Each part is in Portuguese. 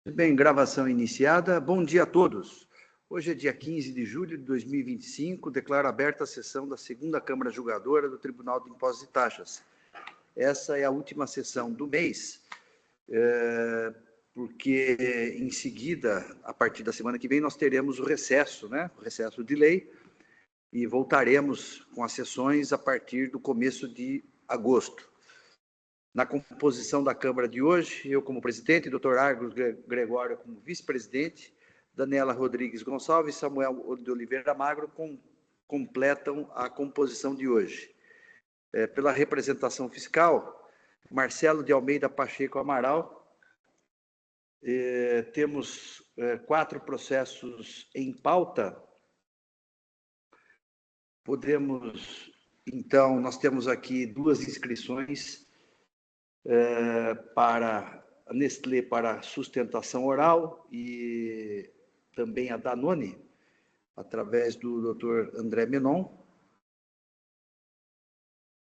Bem, gravação iniciada. Bom dia a todos. Hoje é dia 15 de julho de 2025, declaro aberta a sessão da segunda Câmara Julgadora do Tribunal de Impostos e Taxas. Essa é a última sessão do mês, porque em seguida, a partir da semana que vem, nós teremos o recesso, né? O recesso de lei, e voltaremos com as sessões a partir do começo de agosto. Na composição da Câmara de hoje, eu como presidente, Dr. Argos Gregório como vice-presidente, Daniela Rodrigues Gonçalves e Samuel de Oliveira Magro completam a composição de hoje. Pela representação fiscal, Marcelo de Almeida Pacheco Amaral. Temos 4 processos em pauta. Então, nós temos aqui 2 inscrições para a Nestlé para sustentação oral e também a Danone, através do Dr. André Menon.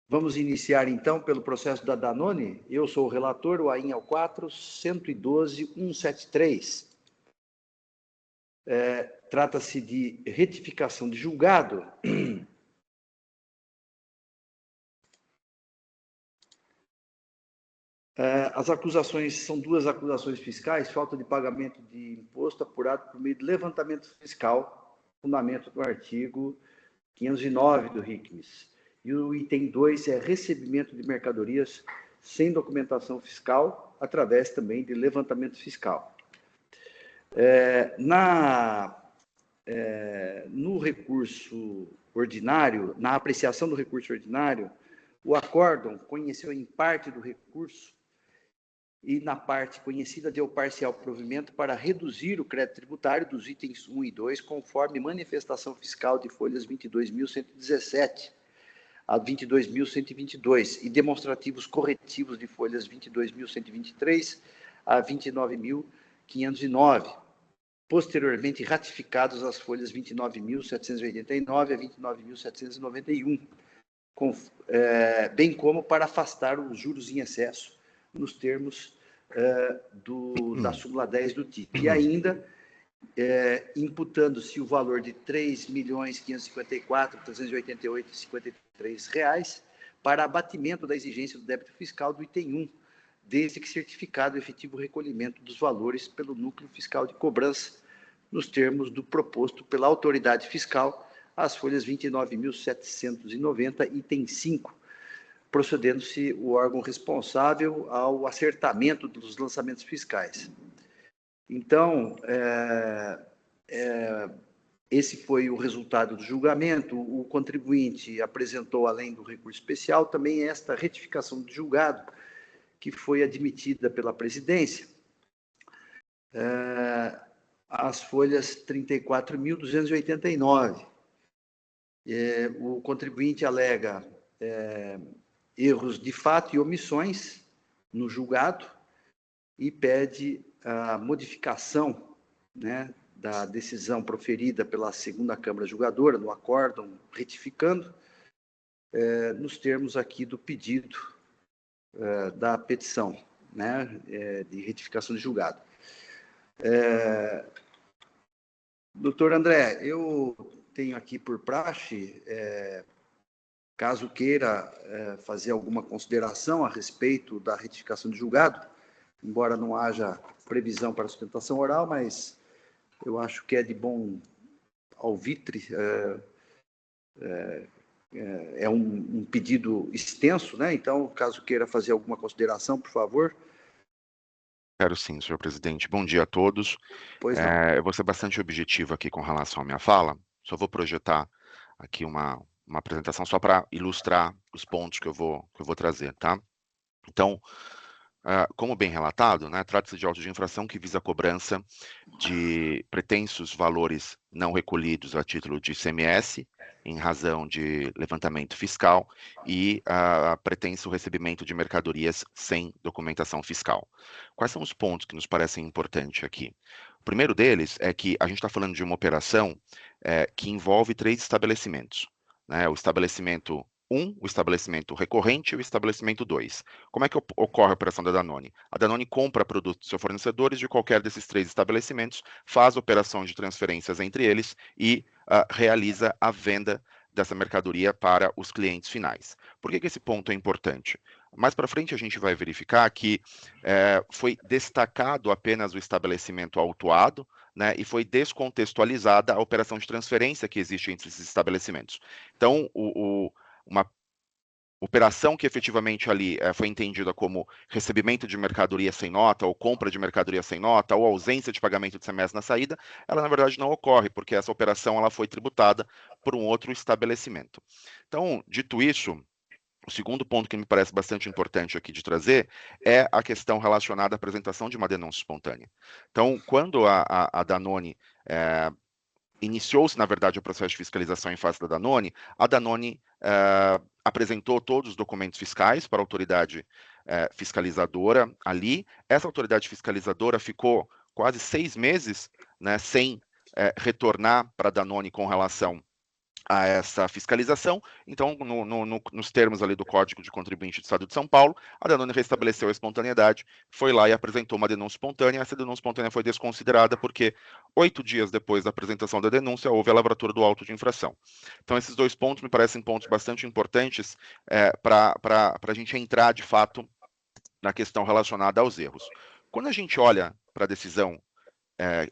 Vamos iniciar, então, pelo processo da Danone. Eu sou o relator, o AIN é o 4.112.173. Trata-se de retificação de julgado. As acusações são 2 acusações fiscais: falta de pagamento de imposto apurado por meio de levantamento fiscal, fundamento do artigo 509 do RICMES. E o item 2 é recebimento de mercadorias sem documentação fiscal, através também de levantamento fiscal. No recurso ordinário, na apreciação do recurso ordinário, o acórdão conheceu em parte do recurso e na parte conhecida deu parcial provimento para reduzir o crédito tributário dos itens 1 e 2, conforme manifestação fiscal de folhas 22.117 a 22.122 e demonstrativos corretivos de folhas 22.123 a 29.509, posteriormente ratificados as folhas 29.789 a 29.791, bem como para afastar os juros em excesso nos termos da súmula 10 do TIC. E ainda, imputando-se o valor de R$ 3.554.388,53 para abatimento da exigência do débito fiscal do item 1, desde que certificado o efetivo recolhimento dos valores pelo núcleo fiscal de cobrança, nos termos do proposto pela autoridade fiscal, as folhas 29.790, item 5, procedendo-se o órgão responsável ao acertamento dos lançamentos fiscais. Então, esse foi o resultado do julgamento. O contribuinte apresentou, além do recurso especial, também esta retificação de julgado, que foi admitida pela presidência, as folhas 34.289. O contribuinte alega erros de fato e omissões no julgado e pede a modificação, né, da decisão proferida pela segunda Câmara Julgadora, no acórdão, retificando, nos termos aqui do pedido da petição, né, de retificação de julgado. Doutor André, eu tenho aqui por praxe, caso queira fazer alguma consideração a respeito da retificação de julgado, embora não haja previsão para sustentação oral, mas eu acho que é de bom alvitre, é um pedido extenso, né? Então, caso queira fazer alguma consideração, por favor. Quero sim, senhor presidente. Bom dia a todos. Pois não. Eu vou ser bastante objetivo aqui com relação à minha fala. Só vou projetar aqui uma apresentação só para ilustrar os pontos que eu vou trazer, tá? Então, como bem relatado, né, trata-se de auto de infração que visa a cobrança de pretensos valores não recolhidos a título de ICMS, em razão de levantamento fiscal, e pretenso recebimento de mercadorias sem documentação fiscal. Quais são os pontos que nos parecem importantes aqui? O primeiro deles é que a gente está falando de uma operação que envolve 3 estabelecimentos, né? O estabelecimento o estabelecimento recorrente e o estabelecimento 2. Como é que ocorre a operação da Danone? A Danone compra produtos de seus fornecedores de qualquer desses 3 estabelecimentos, faz operações de transferências entre eles e realiza a venda dessa mercadoria para os clientes finais. Por que esse ponto é importante? Mais para frente a gente vai verificar que foi destacado apenas o estabelecimento autuado, né, e foi descontextualizada a operação de transferência que existe entre esses estabelecimentos. Então, uma operação que efetivamente ali foi entendida como recebimento de mercadoria sem nota, ou compra de mercadoria sem nota, ou ausência de pagamento de CMS na saída, ela na verdade não ocorre, porque essa operação ela foi tributada por um outro estabelecimento. Então, dito isso, o segundo ponto que me parece bastante importante aqui de trazer é a questão relacionada à apresentação de uma denúncia espontânea. Então, quando a Danone iniciou-se, na verdade, o processo de fiscalização em face da Danone, a Danone apresentou todos os documentos fiscais para a autoridade fiscalizadora ali. Essa autoridade fiscalizadora ficou quase 6 meses, né, sem retornar para a Danone com relação a essa fiscalização. Então, nos termos ali do Código de Contribuinte do Estado de São Paulo, a Danone restabeleceu a espontaneidade, foi lá e apresentou uma denúncia espontânea. Essa denúncia espontânea foi desconsiderada porque 8 dias depois da apresentação da denúncia houve a lavratura do auto de infração. Então, esses 2 pontos me parecem pontos bastante importantes para a gente entrar, de fato, na questão relacionada aos erros. Quando a gente olha para a decisão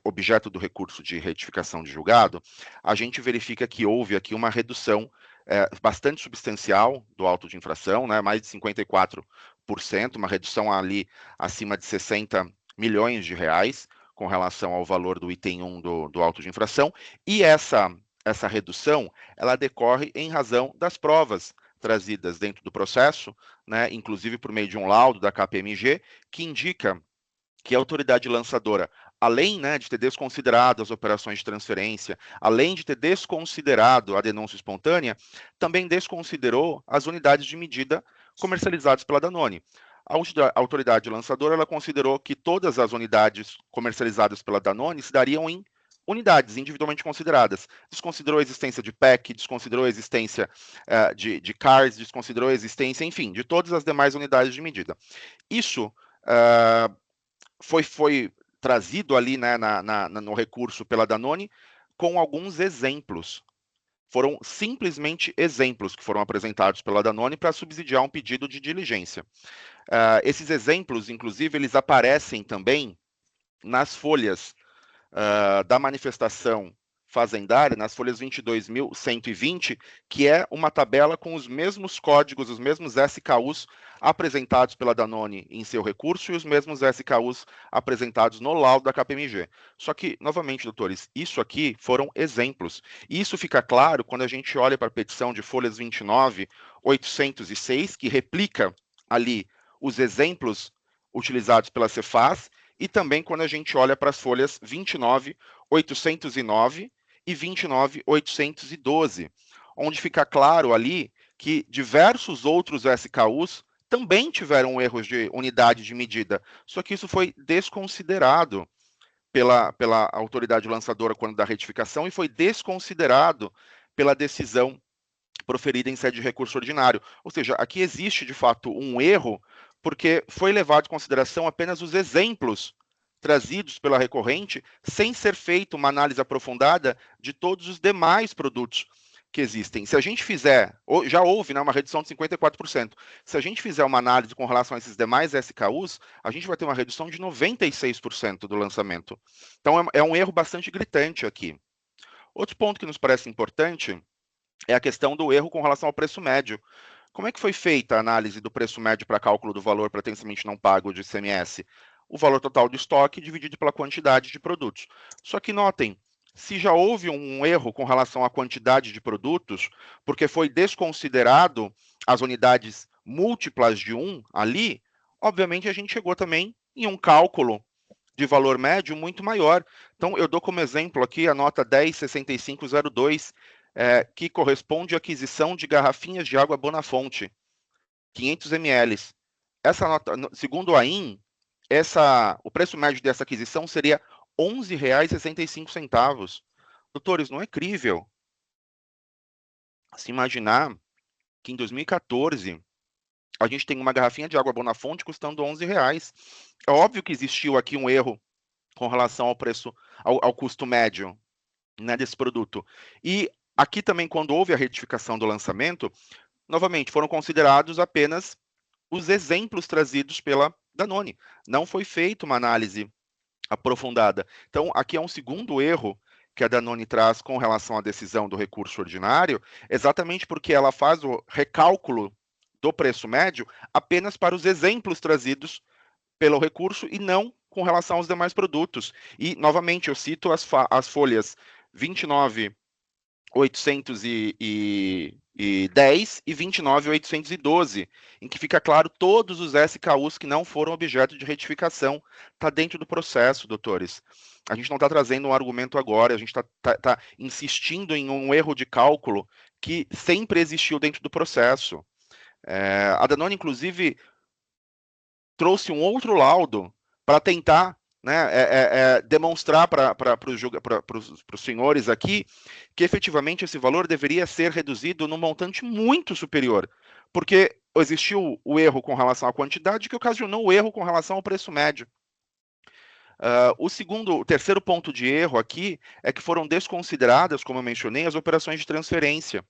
objeto do recurso de retificação de julgado, a gente verifica que houve aqui uma redução bastante substancial do auto de infração, né, mais de 54%, uma redução ali acima de 60 milhões de reais com relação ao valor do item 1 do auto de infração, e essa redução, ela decorre em razão das provas trazidas dentro do processo, né, inclusive por meio de um laudo da KPMG, que indica que a autoridade lançadora, além, né, de ter desconsiderado as operações de transferência, além de ter desconsiderado a denúncia espontânea, também desconsiderou as unidades de medida comercializadas pela Danone. A autoridade lançadora ela considerou que todas as unidades comercializadas pela Danone se dariam em unidades individualmente consideradas. Desconsiderou a existência de PEC, desconsiderou a existência de CARS, desconsiderou a existência, enfim, de todas as demais unidades de medida. Isso foi trazido ali, né, no recurso pela Danone com alguns exemplos. Foram simplesmente exemplos que foram apresentados pela Danone para subsidiar um pedido de diligência. Esses exemplos, inclusive, eles aparecem também nas folhas da manifestação fazendária, nas folhas 22.120, que é uma tabela com os mesmos códigos, os mesmos SKUs apresentados pela Danone em seu recurso e os mesmos SKUs apresentados no laudo da KPMG. Só que, novamente, doutores, isso aqui foram exemplos. E isso fica claro quando a gente olha para a petição de folhas 29.806, que replica ali os exemplos utilizados pela Cefaz, e também quando a gente olha para as folhas 29.809 e 29.812, onde fica claro ali que diversos outros SKUs também tiveram erros de unidade de medida, só que isso foi desconsiderado pela autoridade lançadora quando da retificação e foi desconsiderado pela decisão proferida em sede de recurso ordinário. Ou seja, aqui existe de fato um erro porque foi levado em consideração apenas os exemplos trazidos pela recorrente, sem ser feita uma análise aprofundada de todos os demais produtos que existem. Se a gente fizer, já houve, né, uma redução de 54%, se a gente fizer uma análise com relação a esses demais SKUs, a gente vai ter uma redução de 96% do lançamento. Então é um erro bastante gritante aqui. Outro ponto que nos parece importante é a questão do erro com relação ao preço médio. Como é que foi feita a análise do preço médio para cálculo do valor pretensamente não pago de ICMS? O valor total do estoque dividido pela quantidade de produtos. Só que notem, se já houve um erro com relação à quantidade de produtos, porque foi desconsiderado as unidades múltiplas de 1 ali, obviamente a gente chegou também em um cálculo de valor médio muito maior. Então, eu dou como exemplo aqui a nota 106502, que corresponde à aquisição de garrafinhas de água Bonafonte, 500 ml. Essa nota, segundo a IN, o preço médio dessa aquisição seria R$ 11,65. Doutores, não é crível se imaginar que em 2014 a gente tem uma garrafinha de água Bonafonte custando R$11. É óbvio que existiu aqui um erro com relação ao preço, ao custo médio, né, desse produto. E aqui também, quando houve a retificação do lançamento, novamente, foram considerados apenas os exemplos trazidos pela Danone. Não foi feita uma análise aprofundada. Então, aqui é um segundo erro que a Danone traz com relação à decisão do recurso ordinário, exatamente porque ela faz o recálculo do preço médio apenas para os exemplos trazidos pelo recurso e não com relação aos demais produtos. E, novamente, eu cito as folhas 29.810 e 29.812, em que fica claro todos os SKUs que não foram objeto de retificação. Está dentro do processo, doutores. A gente não está trazendo um argumento agora, a gente está insistindo em um erro de cálculo que sempre existiu dentro do processo. A Danone, inclusive, trouxe um outro laudo para tentar, né, demonstrar para os senhores aqui que efetivamente esse valor deveria ser reduzido num montante muito superior, porque existiu o erro com relação à quantidade que ocasionou o erro com relação ao preço médio. O terceiro ponto de erro aqui é que foram desconsideradas, como eu mencionei, as operações de transferência.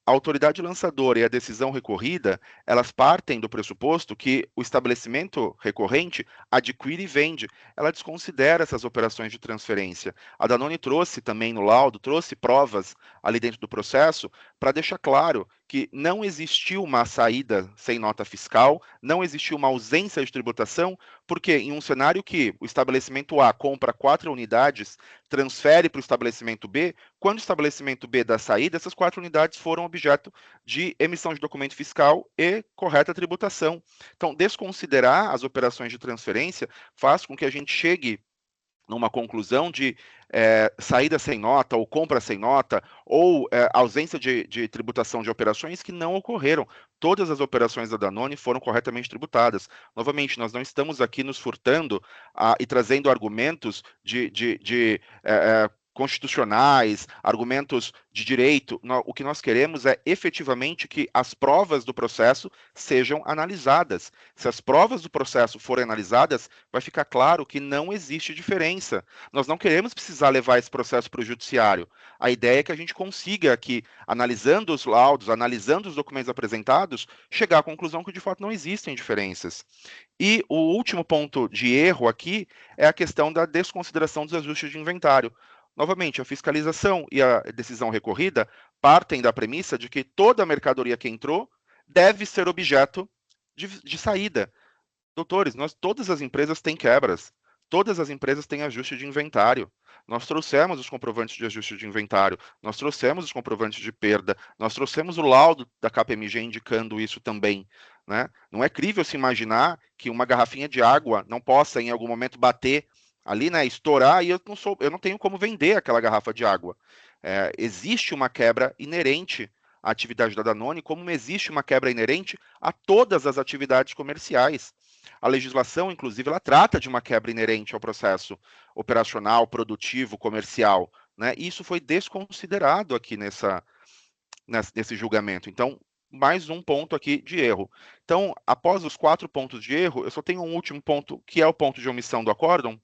A autoridade lançadora e a decisão recorrida, elas partem do pressuposto que o estabelecimento recorrente adquire e vende. Ela desconsidera essas operações de transferência. A Danone trouxe também no laudo, trouxe provas ali dentro do processo para deixar claro que não existiu uma saída sem nota fiscal, não existiu uma ausência de tributação, porque em um cenário que o estabelecimento A compra 4 unidades, transfere para o estabelecimento B, quando o estabelecimento B dá saída, essas 4 unidades foram objeto de emissão de documento fiscal e correta tributação. Então, desconsiderar as operações de transferência faz com que a gente chegue numa conclusão de saída sem nota, ou compra sem nota, ou ausência de tributação de operações que não ocorreram. Todas as operações da Danone foram corretamente tributadas. Novamente, nós não estamos aqui nos furtando e trazendo argumentos de constitucionais, argumentos de direito. O que nós queremos é efetivamente que as provas do processo sejam analisadas. Se as provas do processo forem analisadas, vai ficar claro que não existe diferença. Nós não queremos precisar levar esse processo para o judiciário. A ideia é que a gente consiga aqui, analisando os laudos, analisando os documentos apresentados, chegar à conclusão que de fato não existem diferenças. E o último ponto de erro aqui é a questão da desconsideração dos ajustes de inventário. Novamente, a fiscalização e a decisão recorrida partem da premissa de que toda a mercadoria que entrou deve ser objeto de saída. Doutores, todas as empresas têm quebras, todas as empresas têm ajuste de inventário. Nós trouxemos os comprovantes de ajuste de inventário, nós trouxemos os comprovantes de perda, nós trouxemos o laudo da KPMG indicando isso também. Né? Não é crível se imaginar que uma garrafinha de água não possa, em algum momento, bater ali, né, estourar, e eu não tenho como vender aquela garrafa de água. Existe uma quebra inerente à atividade da Danone, como existe uma quebra inerente a todas as atividades comerciais. A legislação, inclusive, ela trata de uma quebra inerente ao processo operacional, produtivo, comercial, né? E isso foi desconsiderado aqui nesse julgamento. Então, mais um ponto aqui de erro. Então, após os 4 pontos de erro, eu só tenho um último ponto, que é o ponto de omissão do acórdão.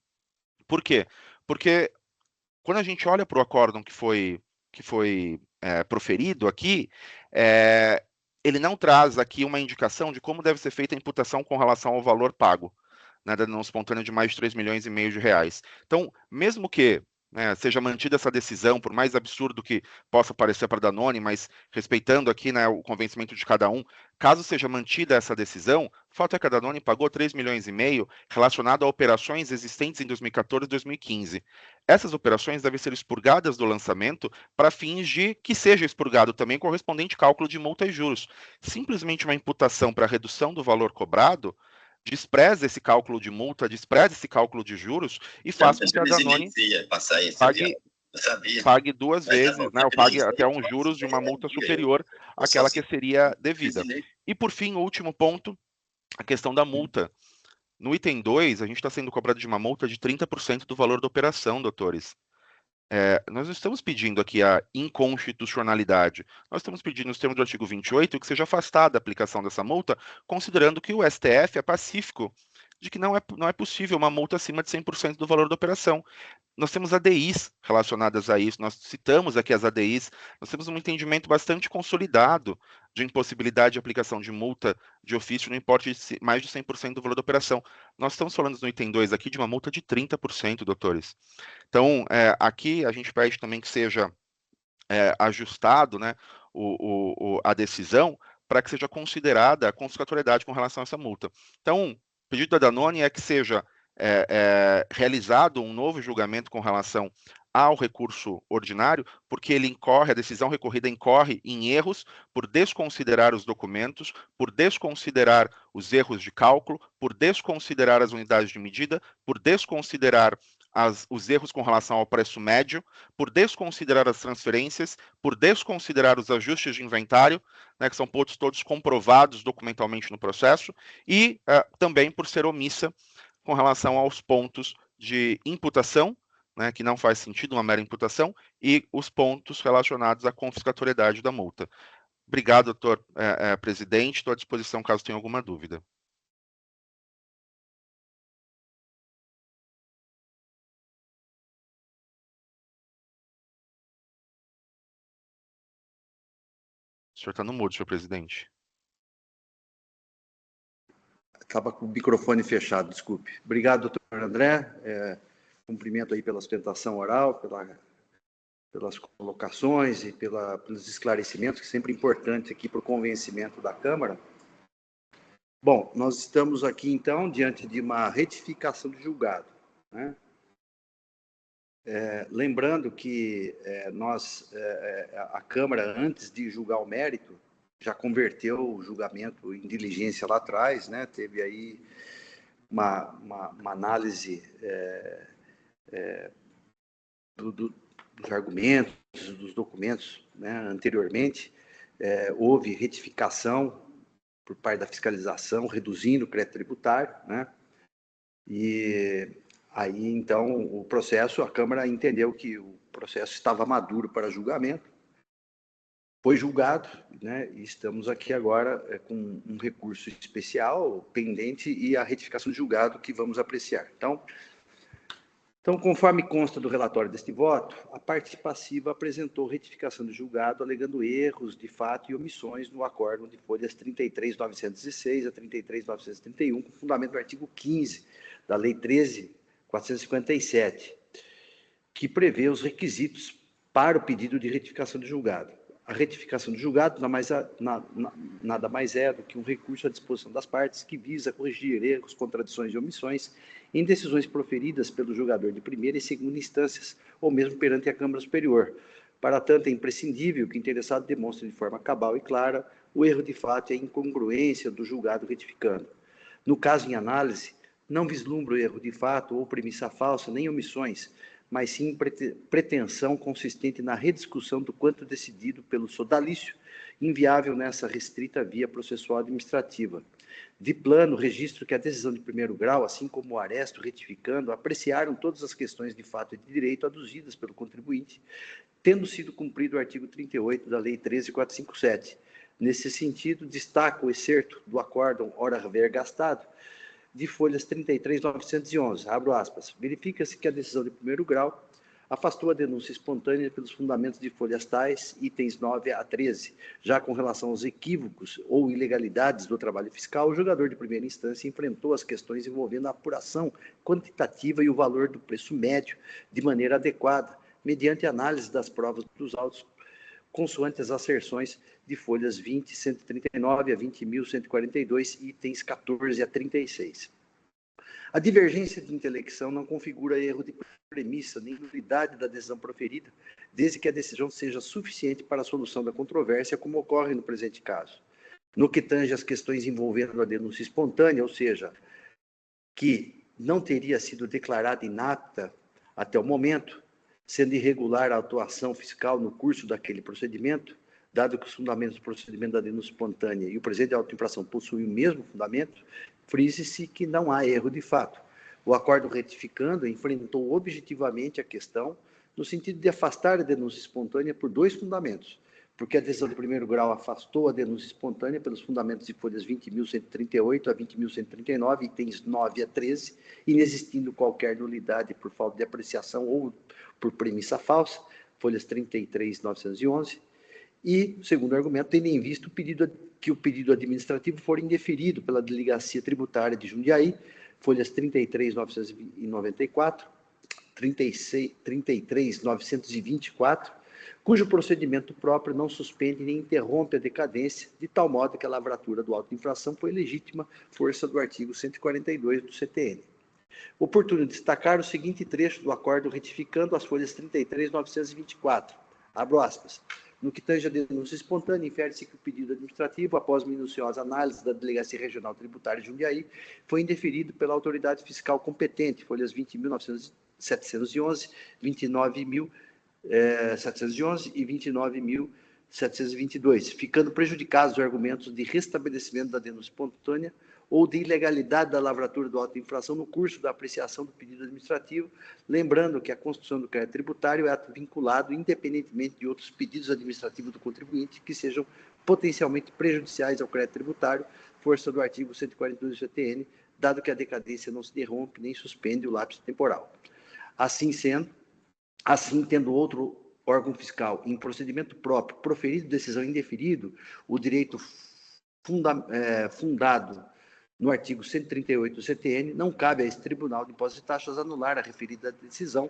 Por quê? Porque quando a gente olha para o acórdão que foi proferido aqui, ele não traz aqui uma indicação de como deve ser feita a imputação com relação ao valor pago, né, da não espontânea de mais de 3,5 milhões de reais. Então, mesmo que seja mantida essa decisão, por mais absurdo que possa parecer para a Danone, mas respeitando aqui, né, o convencimento de cada um, caso seja mantida essa decisão, o fato é que a Danone pagou 3,5 milhões relacionado a operações existentes em 2014 e 2015. Essas operações devem ser expurgadas do lançamento para fins de que seja expurgado também correspondente cálculo de multa e juros. Simplesmente uma imputação para redução do valor cobrado despreza esse cálculo de multa, despreza esse cálculo de juros e faz com que a Danone pague 2 vezes, né, ou pague até um juros de uma multa superior àquela que seria devida. E, por fim, o último ponto, a questão da multa. No item 2, a gente está sendo cobrado de uma multa de 30% do valor da operação, doutores. nós não estamos pedindo aqui a inconstitucionalidade, nós estamos pedindo, nos termos do artigo 28, que seja afastada a aplicação dessa multa, considerando que o STF é pacífico de que não é possível uma multa acima de 100% do valor da operação. Nós temos ADIs relacionadas a isso, nós citamos aqui as ADIs, nós temos um entendimento bastante consolidado de impossibilidade de aplicação de multa de ofício no importe de mais de 100% do valor da operação. Nós estamos falando no item 2 aqui de uma multa de 30%, doutores. Então, aqui a gente pede também que seja ajustado, né, a decisão para que seja considerada a confiscatoriedade com relação a essa multa. Então, o pedido da Danone é que seja realizado um novo julgamento com relação ao recurso ordinário, porque a decisão recorrida incorre em erros por desconsiderar os documentos, por desconsiderar os erros de cálculo, por desconsiderar as unidades de medida, por desconsiderar os erros com relação ao preço médio, por desconsiderar as transferências, por desconsiderar os ajustes de inventário, né, que são pontos todos comprovados documentalmente no processo, e também por ser omissa com relação aos pontos de imputação, né, que não faz sentido uma mera imputação, e os pontos relacionados à confiscatoriedade da multa. Obrigado, doutor presidente. Estou à disposição caso tenha alguma dúvida. O senhor está no mudo, senhor presidente. Estava com o microfone fechado, desculpe. Obrigado, doutor André. Cumprimento aí pela sustentação oral, pelas colocações e pelos esclarecimentos, que é sempre importante aqui para o convencimento da Câmara. Bom, nós estamos aqui, então, diante de uma retificação de julgado, né? Lembrando que a Câmara, antes de julgar o mérito, já converteu o julgamento em diligência lá atrás, né? Teve aí uma análise dos argumentos, dos documentos, né? Anteriormente. Houve retificação por parte da fiscalização, reduzindo o crédito tributário, né? E aí, então, a Câmara entendeu que o processo estava maduro para julgamento, foi julgado, né? E estamos aqui agora com um recurso especial pendente e a retificação de julgado que vamos apreciar. Então, conforme consta do relatório deste voto, a parte passiva apresentou retificação de julgado alegando erros de fato e omissões no acórdão de folhas 33.916 a 33.931, com fundamento no artigo 15 da Lei 13.457, que prevê os requisitos para o pedido de retificação de julgado. A retificação de julgado nada mais é do que um recurso à disposição das partes que visa corrigir erros, contradições e omissões em decisões proferidas pelo julgador de primeira e segunda instâncias, ou mesmo perante a Câmara Superior. Para tanto, é imprescindível que o interessado demonstre de forma cabal e clara o erro de fato e a incongruência do julgado retificando. No caso em análise, não vislumbra o erro de fato ou premissa falsa, nem omissões, mas sim pretensão consistente na rediscussão do quanto decidido pelo sodalício, inviável nessa restrita via processual administrativa. De plano, registro que a decisão de primeiro grau, assim como o aresto retificando, apreciaram todas as questões de fato e de direito aduzidas pelo contribuinte, tendo sido cumprido o artigo 38 da Lei 13.457. Nesse sentido, destaca o excerto do acórdão ora haver gastado, de folhas 33.911, abro aspas, verifica-se que a decisão de primeiro grau afastou a denúncia espontânea pelos fundamentos de folhas tais, itens 9 a 13. Já com relação aos equívocos ou ilegalidades do trabalho fiscal, o julgador de primeira instância enfrentou as questões envolvendo a apuração quantitativa e o valor do preço médio de maneira adequada, mediante análise das provas dos autos, consoante as asserções de folhas 20.139 a 20.142, itens 14 a 36. A divergência de intelecção não configura erro de premissa nem nulidade da decisão proferida, desde que a decisão seja suficiente para a solução da controvérsia, como ocorre no presente caso. No que tange às questões envolvendo a denúncia espontânea, ou seja, que não teria sido declarada inapta até o momento, sendo irregular a atuação fiscal no curso daquele procedimento, dado que os fundamentos do procedimento da denúncia espontânea e o presente de autoinfração possuem o mesmo fundamento, frise-se que não há erro de fato. O acórdão retificando enfrentou objetivamente a questão no sentido de afastar a denúncia espontânea por 2 fundamentos, porque a decisão de primeiro grau afastou a denúncia espontânea pelos fundamentos de folhas 20.138 a 20.139, itens 9 a 13, inexistindo qualquer nulidade por falta de apreciação ou por premissa falsa, folhas 33.911, e, segundo argumento, tendo em vista que o pedido administrativo for indeferido pela Delegacia Tributária de Jundiaí, folhas 33.994, 33.924, cujo procedimento próprio não suspende nem interrompe a decadência, de tal modo que a lavratura do auto de infração foi legítima força do artigo 142 do CTN. Oportuno destacar o seguinte trecho do acordo retificando as folhas 33.924. Abro aspas. No que tange a denúncia espontânea, infere-se que o pedido administrativo, após minuciosa análise da Delegacia Regional Tributária de Jundiaí, foi indeferido pela autoridade fiscal competente, folhas 20.711, 29.711 e 29.722, ficando prejudicados os argumentos de restabelecimento da denúncia espontânea ou de ilegalidade da lavratura do auto de infração no curso da apreciação do pedido administrativo, lembrando que a construção do crédito tributário é ato vinculado independentemente de outros pedidos administrativos do contribuinte que sejam potencialmente prejudiciais ao crédito tributário, força do artigo 142 do CTN, dado que a decadência não se interrompe nem suspende o lapso temporal. Assim tendo outro órgão fiscal em procedimento próprio proferido decisão indeferido, o direito fundado no artigo 138 do CTN, não cabe a esse Tribunal de Impostos e Taxas anular a referida decisão,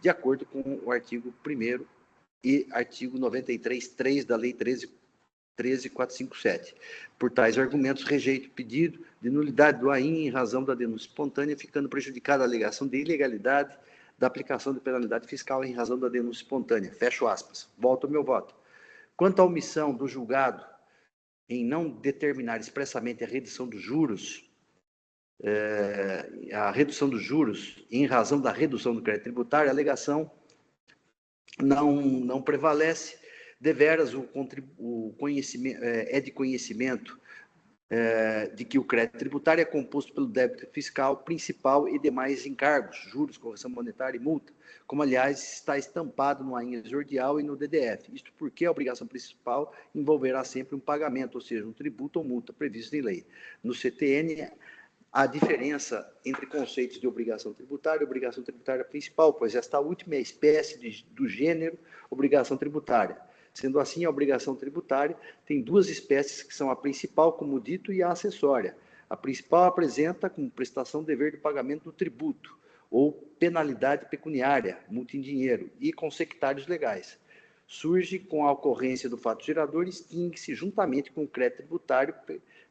de acordo com o artigo 1º e artigo 93.3 da Lei 13.457. Por tais argumentos, rejeito o pedido de nulidade do AIN em razão da denúncia espontânea, ficando prejudicada a alegação de ilegalidade da aplicação de penalidade fiscal em razão da denúncia espontânea. Fecho aspas. Volto ao meu voto. Quanto à omissão do julgado em não determinar expressamente a redução dos juros, em razão da redução do crédito tributário, a alegação não prevalece, deveras o conhecimento, é de conhecimento de que o crédito tributário é composto pelo débito fiscal principal e demais encargos, juros, correção monetária e multa, como, aliás, está estampado no AIN exordial e no DDF. Isto porque a obrigação principal envolverá sempre um pagamento, ou seja, um tributo ou multa previsto em lei. No CTN, há diferença entre conceitos de obrigação tributária e obrigação tributária principal, pois esta última é a espécie do gênero obrigação tributária. Sendo assim, a obrigação tributária tem 2 espécies, que são a principal, como dito, e a acessória. A principal apresenta como prestação dever do pagamento do tributo, ou penalidade pecuniária, multa em dinheiro, e consectários legais. Surge com a ocorrência do fato gerador e extingue-se juntamente com o crédito tributário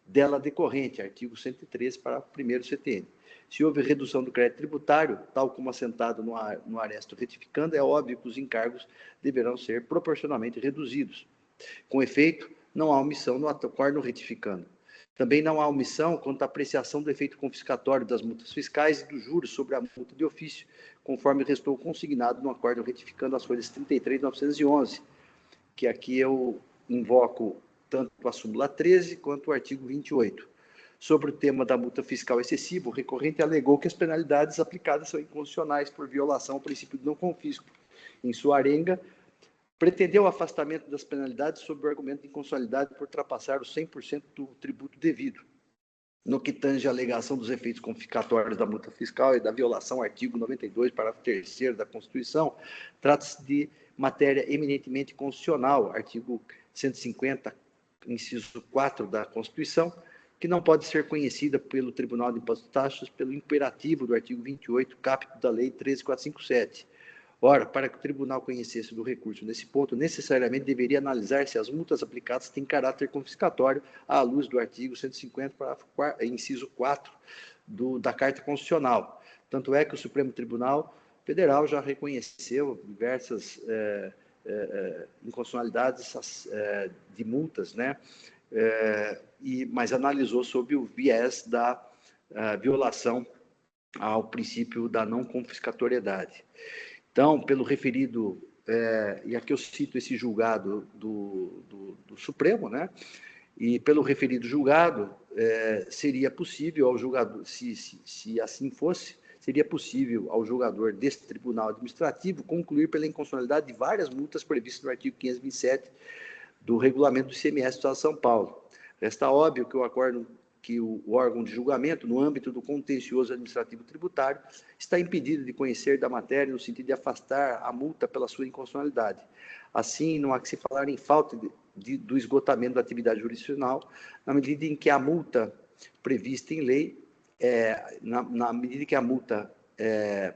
dela decorrente, artigo 113, parágrafo 1º CTN. Se houve redução do crédito tributário, tal como assentado no aresto retificando, é óbvio que os encargos deverão ser proporcionalmente reduzidos. Com efeito, não há omissão no acordo retificando. Também não há omissão quanto à apreciação do efeito confiscatório das multas fiscais e dos juros sobre a multa de ofício, conforme restou consignado no acordo retificando as folhas 33.911, que aqui eu invoco tanto a súmula 13 quanto o artigo 28. Sobre o tema da multa fiscal excessiva, o recorrente alegou que as penalidades aplicadas são inconstitucionais por violação ao princípio do não confisco. Em sua arenga, pretendeu o afastamento das penalidades sob o argumento de inconstitucionalidade por ultrapassar os 100% do tributo devido. No que tange a alegação dos efeitos confiscatórios da multa fiscal e da violação ao artigo 92, parágrafo 3º da Constituição, trata-se de matéria eminentemente constitucional, artigo 150, inciso 4 da Constituição, que não pode ser conhecida pelo Tribunal de Impostos e Taxas pelo imperativo do artigo 28, caput da Lei 13.457. Ora, para que o tribunal conhecesse do recurso nesse ponto, necessariamente deveria analisar se as multas aplicadas têm caráter confiscatório à luz do artigo 150, parágrafo 4, inciso 4 da Carta Constitucional. Tanto é que o Supremo Tribunal Federal já reconheceu diversas inconstitucionalidades de multas, né? Mas analisou sob o viés da violação ao princípio da não confiscatoriedade. Então, pelo referido, e aqui eu cito esse julgado do Supremo, né? E pelo referido julgado, seria possível ao julgador, se assim fosse, seria possível ao julgador deste tribunal administrativo concluir pela inconstitucionalidade de várias multas previstas no artigo 527 do regulamento do ICMS do Estado de São Paulo. Resta óbvio que o órgão de julgamento, no âmbito do contencioso administrativo tributário, está impedido de conhecer da matéria no sentido de afastar a multa pela sua inconstitucionalidade. Assim, não há que se falar em falta do esgotamento da atividade jurisdicional, na medida em que a multa prevista em lei,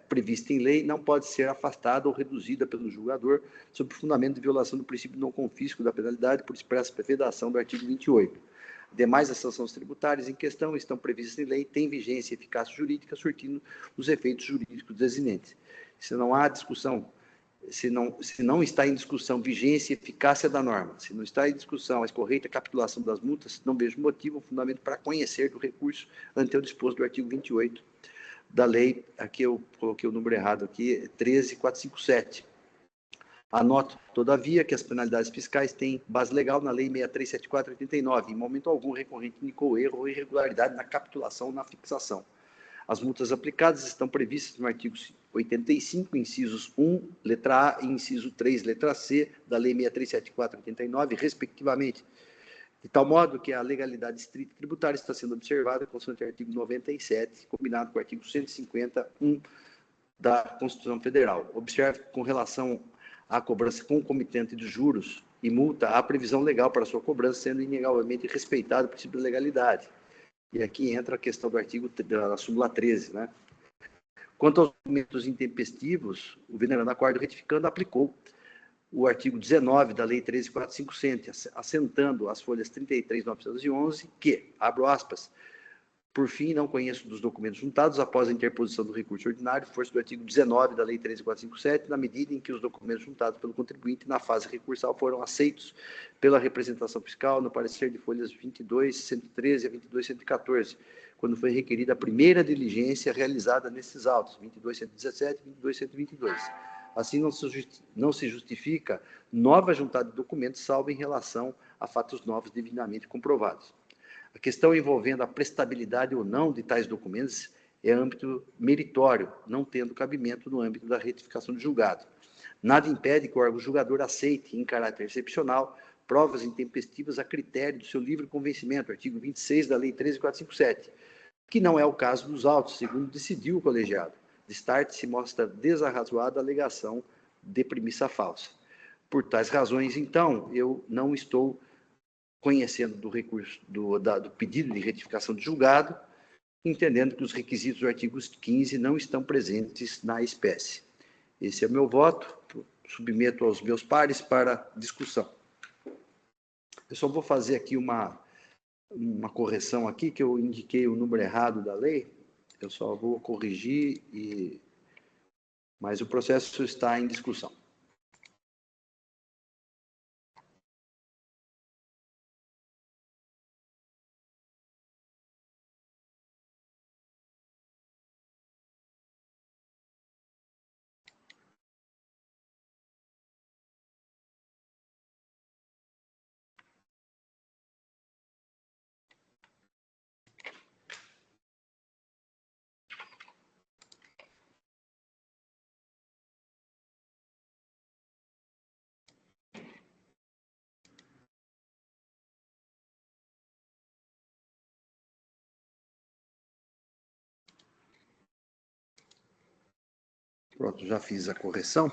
prevista em lei não pode ser afastada ou reduzida pelo julgador sob fundamento de violação do princípio de não confisco da penalidade por expressa vedação do artigo 28. Demais, as sanções tributárias em questão estão previstas em lei, têm vigência e eficácia jurídica, surtindo os efeitos jurídicos desinentes. Se não há discussão, se não está em discussão vigência e eficácia da norma, se não está em discussão a correta capitulação das multas, não vejo motivo ou fundamento para conhecer do recurso ante o disposto do artigo 28 da lei, aqui eu coloquei o número errado aqui, 13.457. Anoto, todavia, que as penalidades fiscais têm base legal na Lei 6374/89. Em momento algum, o recorrente indicou erro ou irregularidade na capitulação ou na fixação. As multas aplicadas estão previstas no artigo 85, incisos 1, letra A, e inciso 3, letra C, da Lei 6374/89, respectivamente, de tal modo que a legalidade estrita tributária está sendo observada consoante o artigo 97, combinado com o artigo 150(1) da Constituição Federal. Observe que, com relação à cobrança concomitante de juros e multa, há previsão legal para sua cobrança, sendo inegavelmente respeitado o princípio da legalidade. E aqui entra a questão do artigo da súmula 13, né? Quanto aos documentos intempestivos, o venerando acordo retificando aplicou o artigo 19 da Lei 13.457, assentando as folhas 33.911, que, abro aspas, por fim, não conheço dos documentos juntados após a interposição do recurso ordinário, força do artigo 19 da Lei 13.457, na medida em que os documentos juntados pelo contribuinte na fase recursal foram aceitos pela representação fiscal no parecer de folhas 22.113 a 22.114, quando foi requerida a primeira diligência realizada nesses autos, 22.117 e 22.122. Assim, não se justifica nova juntada de documentos, salvo em relação a fatos novos devidamente comprovados. A questão envolvendo a prestabilidade ou não de tais documentos é âmbito meritório, não tendo cabimento no âmbito da retificação de julgado. Nada impede que o órgão julgador aceite, em caráter excepcional, provas intempestivas a critério do seu livre convencimento, artigo 26 da Lei 13.457, que não é o caso dos autos, segundo decidiu o colegiado. De start, se mostra desarrazoada a alegação de premissa falsa. Por tais razões, então, eu não estou conhecendo do recurso, do pedido de retificação de julgado, entendendo que os requisitos do artigo 15 não estão presentes na espécie. Esse é o meu voto, submeto aos meus pares para discussão. Eu só vou fazer aqui uma correção aqui, que eu indiquei o número errado da lei, eu só vou corrigir, mas o processo está em discussão. Pronto, já fiz a correção.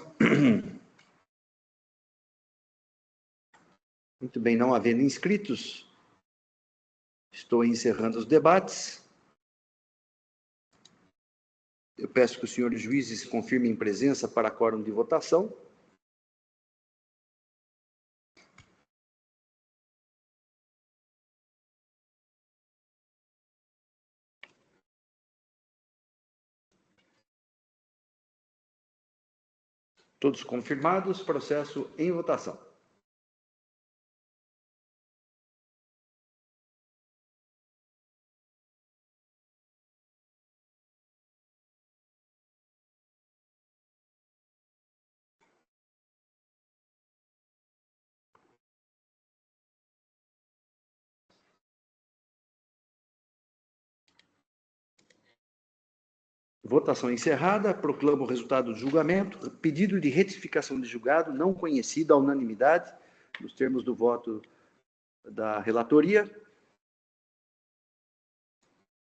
Muito bem, não havendo inscritos, estou encerrando os debates. Eu peço que os senhores juízes confirmem presença para quórum de votação. Todos confirmados, processo em votação. Votação encerrada. Proclamo o resultado do julgamento. Pedido de retificação de julgado não conhecido à unanimidade, nos termos do voto da relatoria.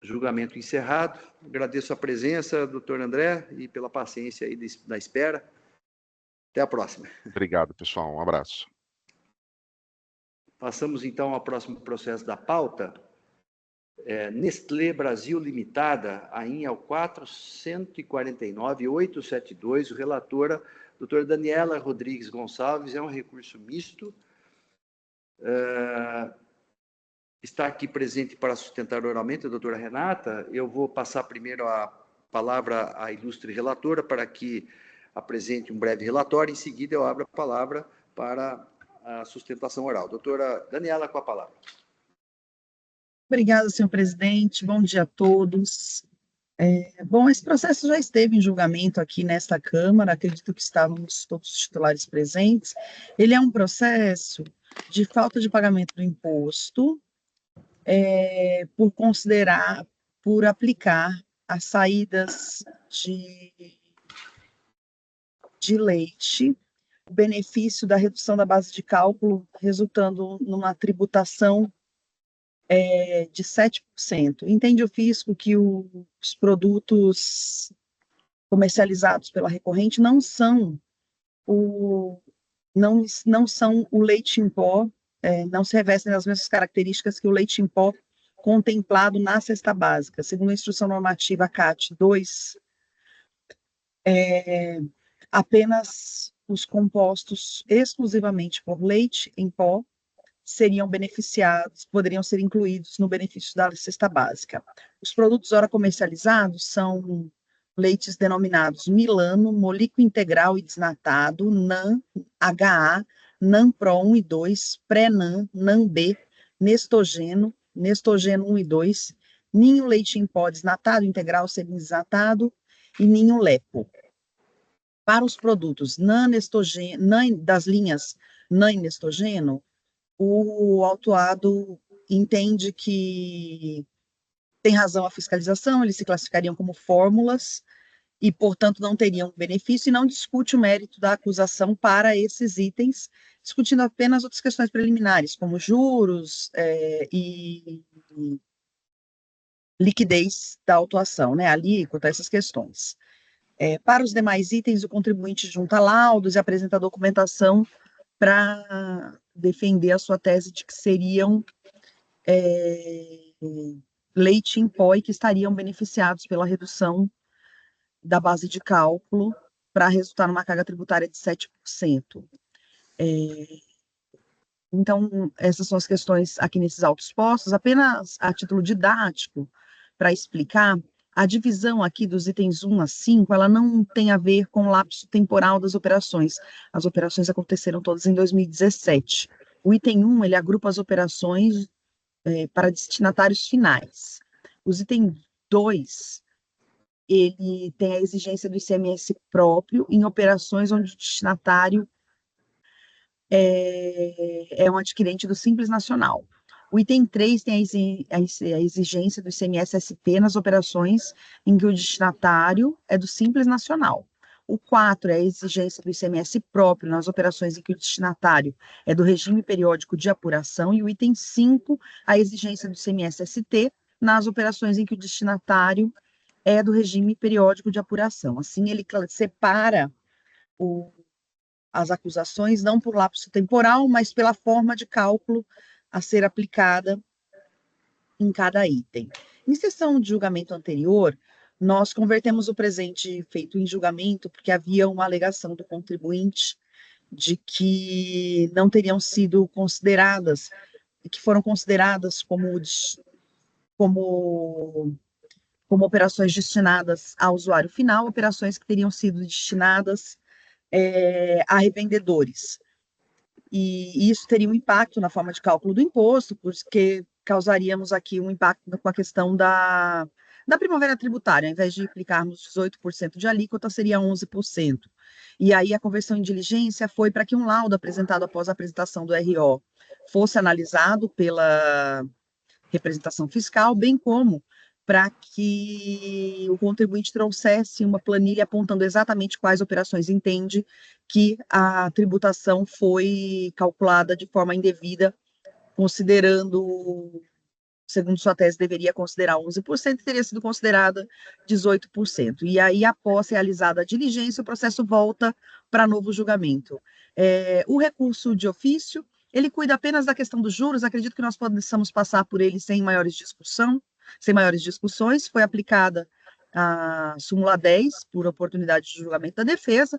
Julgamento encerrado. Agradeço a presença, doutor André, e pela paciência aí da espera. Até a próxima. Obrigado, pessoal. Um abraço. Passamos, então, ao próximo processo da pauta. Nestlé Brasil Limitada, AIN ao 449.872, relatora, doutora Daniela Rodrigues Gonçalves, é um recurso misto. Está aqui presente para sustentar oralmente a doutora Renata. Eu vou passar primeiro a palavra à ilustre relatora para que apresente um breve relatório. Em seguida, eu abro a palavra para a sustentação oral. Doutora Daniela, com a palavra. Obrigada, senhor presidente. Bom dia a todos. Bom, esse processo já esteve em julgamento aqui nesta Câmara, acredito que estávamos todos os titulares presentes. Ele é um processo de falta de pagamento do imposto, por aplicar as saídas de leite, o benefício da redução da base de cálculo, resultando numa tributação de 7%. Entende o fisco que os produtos comercializados pela recorrente não são o leite em pó, não se revestem das mesmas características que o leite em pó contemplado na cesta básica. Segundo a instrução normativa CAT 2, apenas os compostos exclusivamente por leite em pó seriam beneficiados, poderiam ser incluídos no benefício da cesta básica. Os produtos ora comercializados são leites denominados Milano, Molico Integral e Desnatado, NAN, HA, NAN Pro 1 e 2, Pré-NAN, NAN B, Nestogeno, Nestogeno 1 e 2, Ninho Leite em Pó Desnatado, Integral Semi-Desnatado e Ninho Lepo. Para os produtos NAN das linhas NAN e Nestogeno, o autuado entende que tem razão a fiscalização, eles se classificariam como fórmulas e, portanto, não teriam benefício, e não discute o mérito da acusação para esses itens, discutindo apenas outras questões preliminares, como juros e liquidez da autuação, né, alíquota, essas questões. Para os demais itens, o contribuinte junta laudos e apresenta a documentação para defender a sua tese de que seriam leite em pó e que estariam beneficiados pela redução da base de cálculo para resultar numa carga tributária de 7%. Então, essas são as questões aqui nesses autos postos, apenas a título didático, para explicar, a divisão aqui dos itens 1 a 5, ela não tem a ver com o lapso temporal das operações. As operações aconteceram todas em 2017. O item 1, ele agrupa as operações para destinatários finais. Os itens 2, ele tem a exigência do ICMS próprio em operações onde o destinatário é um adquirente do Simples Nacional. O item 3 tem a exigência do ICMS-SP nas operações em que o destinatário é do Simples Nacional. O 4 é a exigência do ICMS próprio nas operações em que o destinatário é do regime periódico de apuração. E o item 5, a exigência do ICMS-ST nas operações em que o destinatário é do regime periódico de apuração. Assim, ele separa as acusações não por lapso temporal, mas pela forma de cálculo a ser aplicada em cada item. Em sessão de julgamento anterior, nós convertemos o presente feito em julgamento porque havia uma alegação do contribuinte de que não teriam sido consideradas, que foram consideradas como operações destinadas ao usuário final, operações que teriam sido destinadas a revendedores. E isso teria um impacto na forma de cálculo do imposto, porque causaríamos aqui um impacto com a questão da primavera tributária. Ao invés de aplicarmos 18% de alíquota, seria 11%. E aí a conversão em diligência foi para que um laudo apresentado após a apresentação do RO fosse analisado pela representação fiscal, bem como para que o contribuinte trouxesse uma planilha apontando exatamente quais operações entende que a tributação foi calculada de forma indevida, considerando, segundo sua tese, deveria considerar 11%, teria sido considerada 18%. E aí, após realizada a diligência, o processo volta para novo julgamento. O recurso de ofício, ele cuida apenas da questão dos juros, acredito que nós possamos passar por ele sem maiores discussões. Foi aplicada a súmula 10, por oportunidade de julgamento da defesa,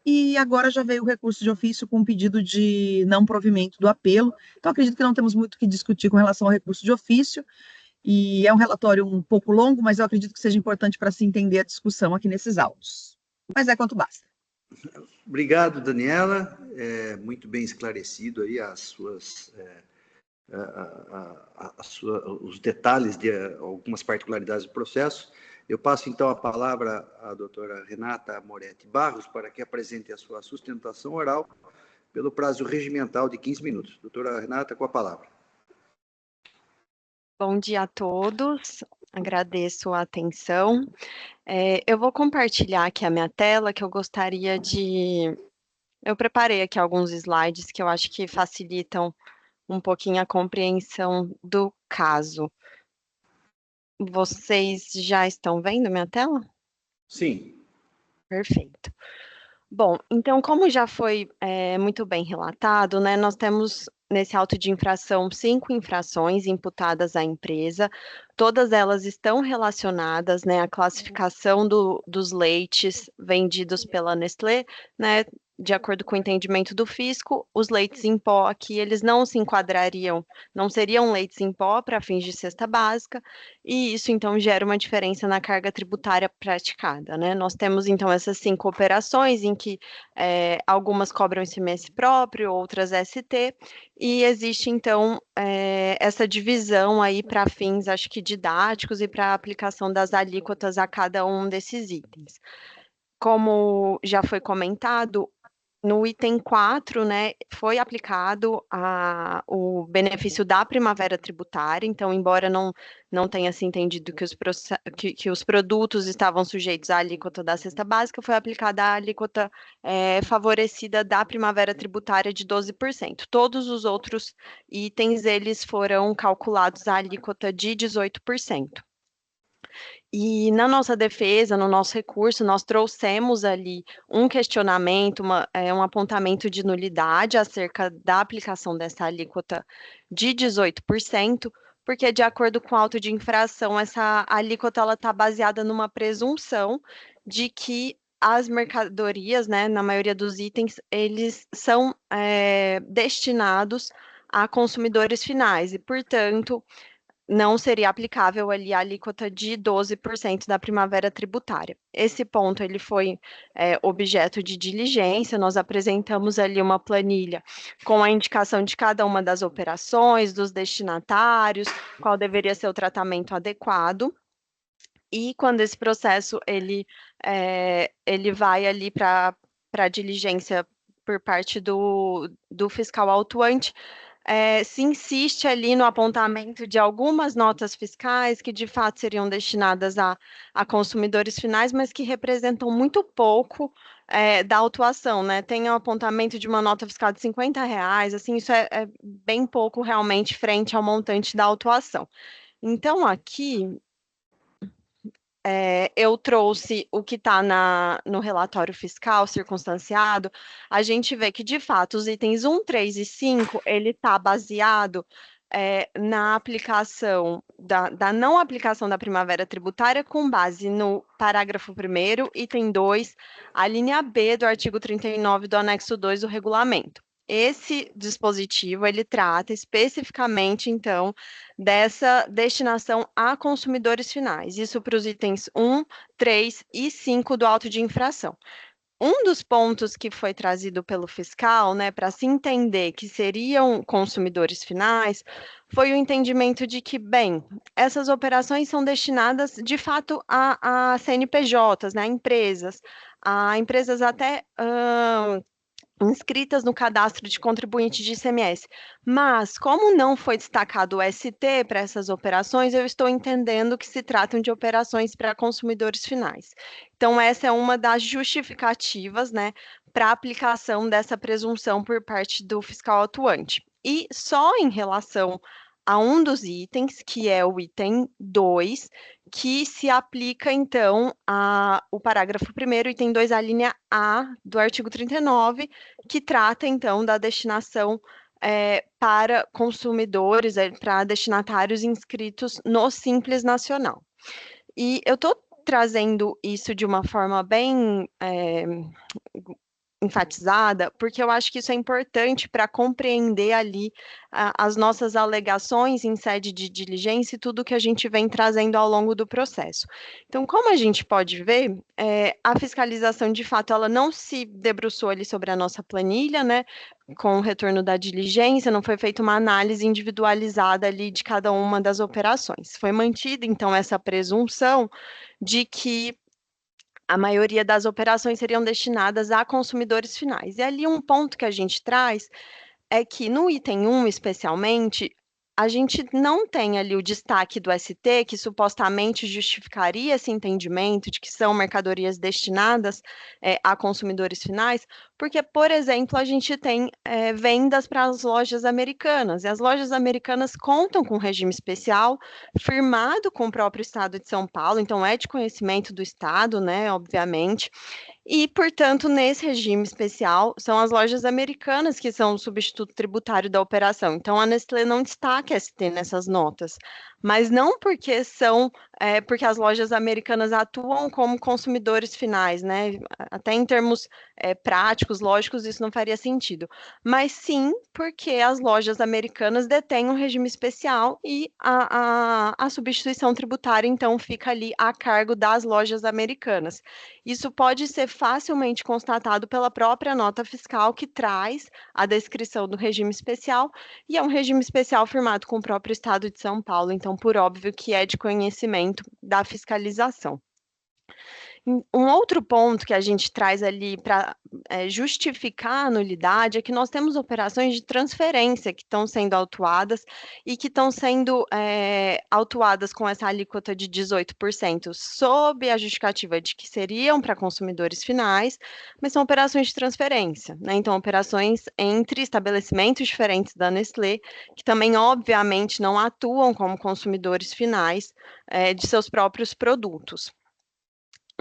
e agora já veio o recurso de ofício com pedido de não provimento do apelo. Então, acredito que não temos muito o que discutir com relação ao recurso de ofício, e é um relatório um pouco longo, mas eu acredito que seja importante para se entender a discussão aqui nesses autos. Mas é quanto basta. Obrigado, Daniela. Muito bem esclarecido aí os detalhes de algumas particularidades do processo. Eu passo, então, a palavra à doutora Renata Moretti Barros para que apresente a sua sustentação oral pelo prazo regimental de 15 minutos. Doutora Renata, com a palavra. Bom dia a todos, agradeço a atenção. Eu vou compartilhar aqui a minha tela, que eu gostaria de... Eu preparei aqui alguns slides que eu acho que facilitam um pouquinho a compreensão do caso. Vocês já estão vendo minha tela? Sim. Perfeito. Bom, então, como já foi muito bem relatado, né, nós temos nesse auto de infração 5 infrações imputadas à empresa, todas elas estão relacionadas, né, à classificação dos leites vendidos pela Nestlé, né, de acordo com o entendimento do fisco, os leites em pó aqui, eles não se enquadrariam, não seriam leites em pó para fins de cesta básica, e isso, então, gera uma diferença na carga tributária praticada, né? Nós temos, então, essas 5 operações em que algumas cobram ICMS próprio, outras ST, e existe, então, essa divisão aí para fins, acho que didáticos e para a aplicação das alíquotas a cada um desses itens. Como já foi comentado, no item 4, né, foi aplicado o benefício da primavera tributária, então, embora não tenha se entendido que os produtos estavam sujeitos à alíquota da cesta básica, foi aplicada a alíquota favorecida da primavera tributária de 12%. Todos os outros itens, eles foram calculados à alíquota de 18%. E na nossa defesa, no nosso recurso, nós trouxemos ali um questionamento, um apontamento de nulidade acerca da aplicação dessa alíquota de 18%, porque, de acordo com o auto de infração, essa alíquota está baseada numa presunção de que as mercadorias, né, na maioria dos itens, eles são destinados a consumidores finais e, portanto, não seria aplicável ali a alíquota de 12% da primavera tributária. Esse ponto ele foi objeto de diligência, nós apresentamos ali uma planilha com a indicação de cada uma das operações, dos destinatários, qual deveria ser o tratamento adequado. E quando esse processo ele vai ali para a diligência por parte do fiscal autuante, se insiste ali no apontamento de algumas notas fiscais que de fato seriam destinadas a consumidores finais, mas que representam muito pouco da autuação, né? Tem o apontamento de uma nota fiscal de R$50, assim, isso é bem pouco realmente frente ao montante da autuação. Então, aqui, eu trouxe o que está no relatório fiscal circunstanciado. A gente vê que, de fato, os itens 1, 3 e 5, ele está baseado na aplicação, da não aplicação da primavera tributária com base no parágrafo 1º, item 2, a linha B do artigo 39 do anexo 2 do regulamento. Esse dispositivo, ele trata especificamente, então, dessa destinação a consumidores finais, isso para os itens 1, 3 e 5 do auto de infração. Um dos pontos que foi trazido pelo fiscal, né, para se entender que seriam consumidores finais, foi o entendimento de que, bem, essas operações são destinadas, de fato, a CNPJs, né, a empresas até inscritas no cadastro de contribuinte de ICMS. Mas, como não foi destacado o ST para essas operações, eu estou entendendo que se tratam de operações para consumidores finais. Então, essa é uma das justificativas, né, para a aplicação dessa presunção por parte do fiscal atuante. E só em relação a um dos itens, que é o item 2, que se aplica, então, o parágrafo 1º, item 2, a linha A do artigo 39, que trata, então, da destinação para consumidores, para destinatários inscritos no Simples Nacional. E eu estou trazendo isso de uma forma bem enfatizada, porque eu acho que isso é importante para compreender ali as nossas alegações em sede de diligência e tudo que a gente vem trazendo ao longo do processo. Então, como a gente pode ver, a fiscalização, de fato, ela não se debruçou ali sobre a nossa planilha, né, com o retorno da diligência, não foi feita uma análise individualizada ali de cada uma das operações. Foi mantida, então, essa presunção de que a maioria das operações seriam destinadas a consumidores finais. E ali um ponto que a gente traz é que no item 1, especialmente, a gente não tem ali o destaque do ST, que supostamente justificaria esse entendimento de que são mercadorias destinadas a consumidores finais, porque, por exemplo, a gente tem vendas para as lojas americanas, e as lojas americanas contam com regime especial, firmado com o próprio Estado de São Paulo, então é de conhecimento do Estado, né, obviamente, e, portanto, nesse regime especial, são as lojas americanas que são o substituto tributário da operação. Então, a Nestlé não destaca ST nessas notas, mas não porque porque as lojas americanas atuam como consumidores finais, né? Até em termos práticos, lógicos, isso não faria sentido. Mas sim porque as lojas americanas detêm um regime especial e a substituição tributária, então, fica ali a cargo das lojas americanas. Isso pode ser facilmente constatado pela própria nota fiscal, que traz a descrição do regime especial, e é um regime especial firmado com o próprio Estado de São Paulo, então, por óbvio, que é de conhecimento da fiscalização. Um outro ponto que a gente traz ali para justificar a nulidade é que nós temos operações de transferência que estão sendo autuadas e que estão sendo autuadas com essa alíquota de 18%, sob a justificativa de que seriam para consumidores finais, mas são operações de transferência, né? Então, operações entre estabelecimentos diferentes da Nestlé, que também, obviamente, não atuam como consumidores finais de seus próprios produtos.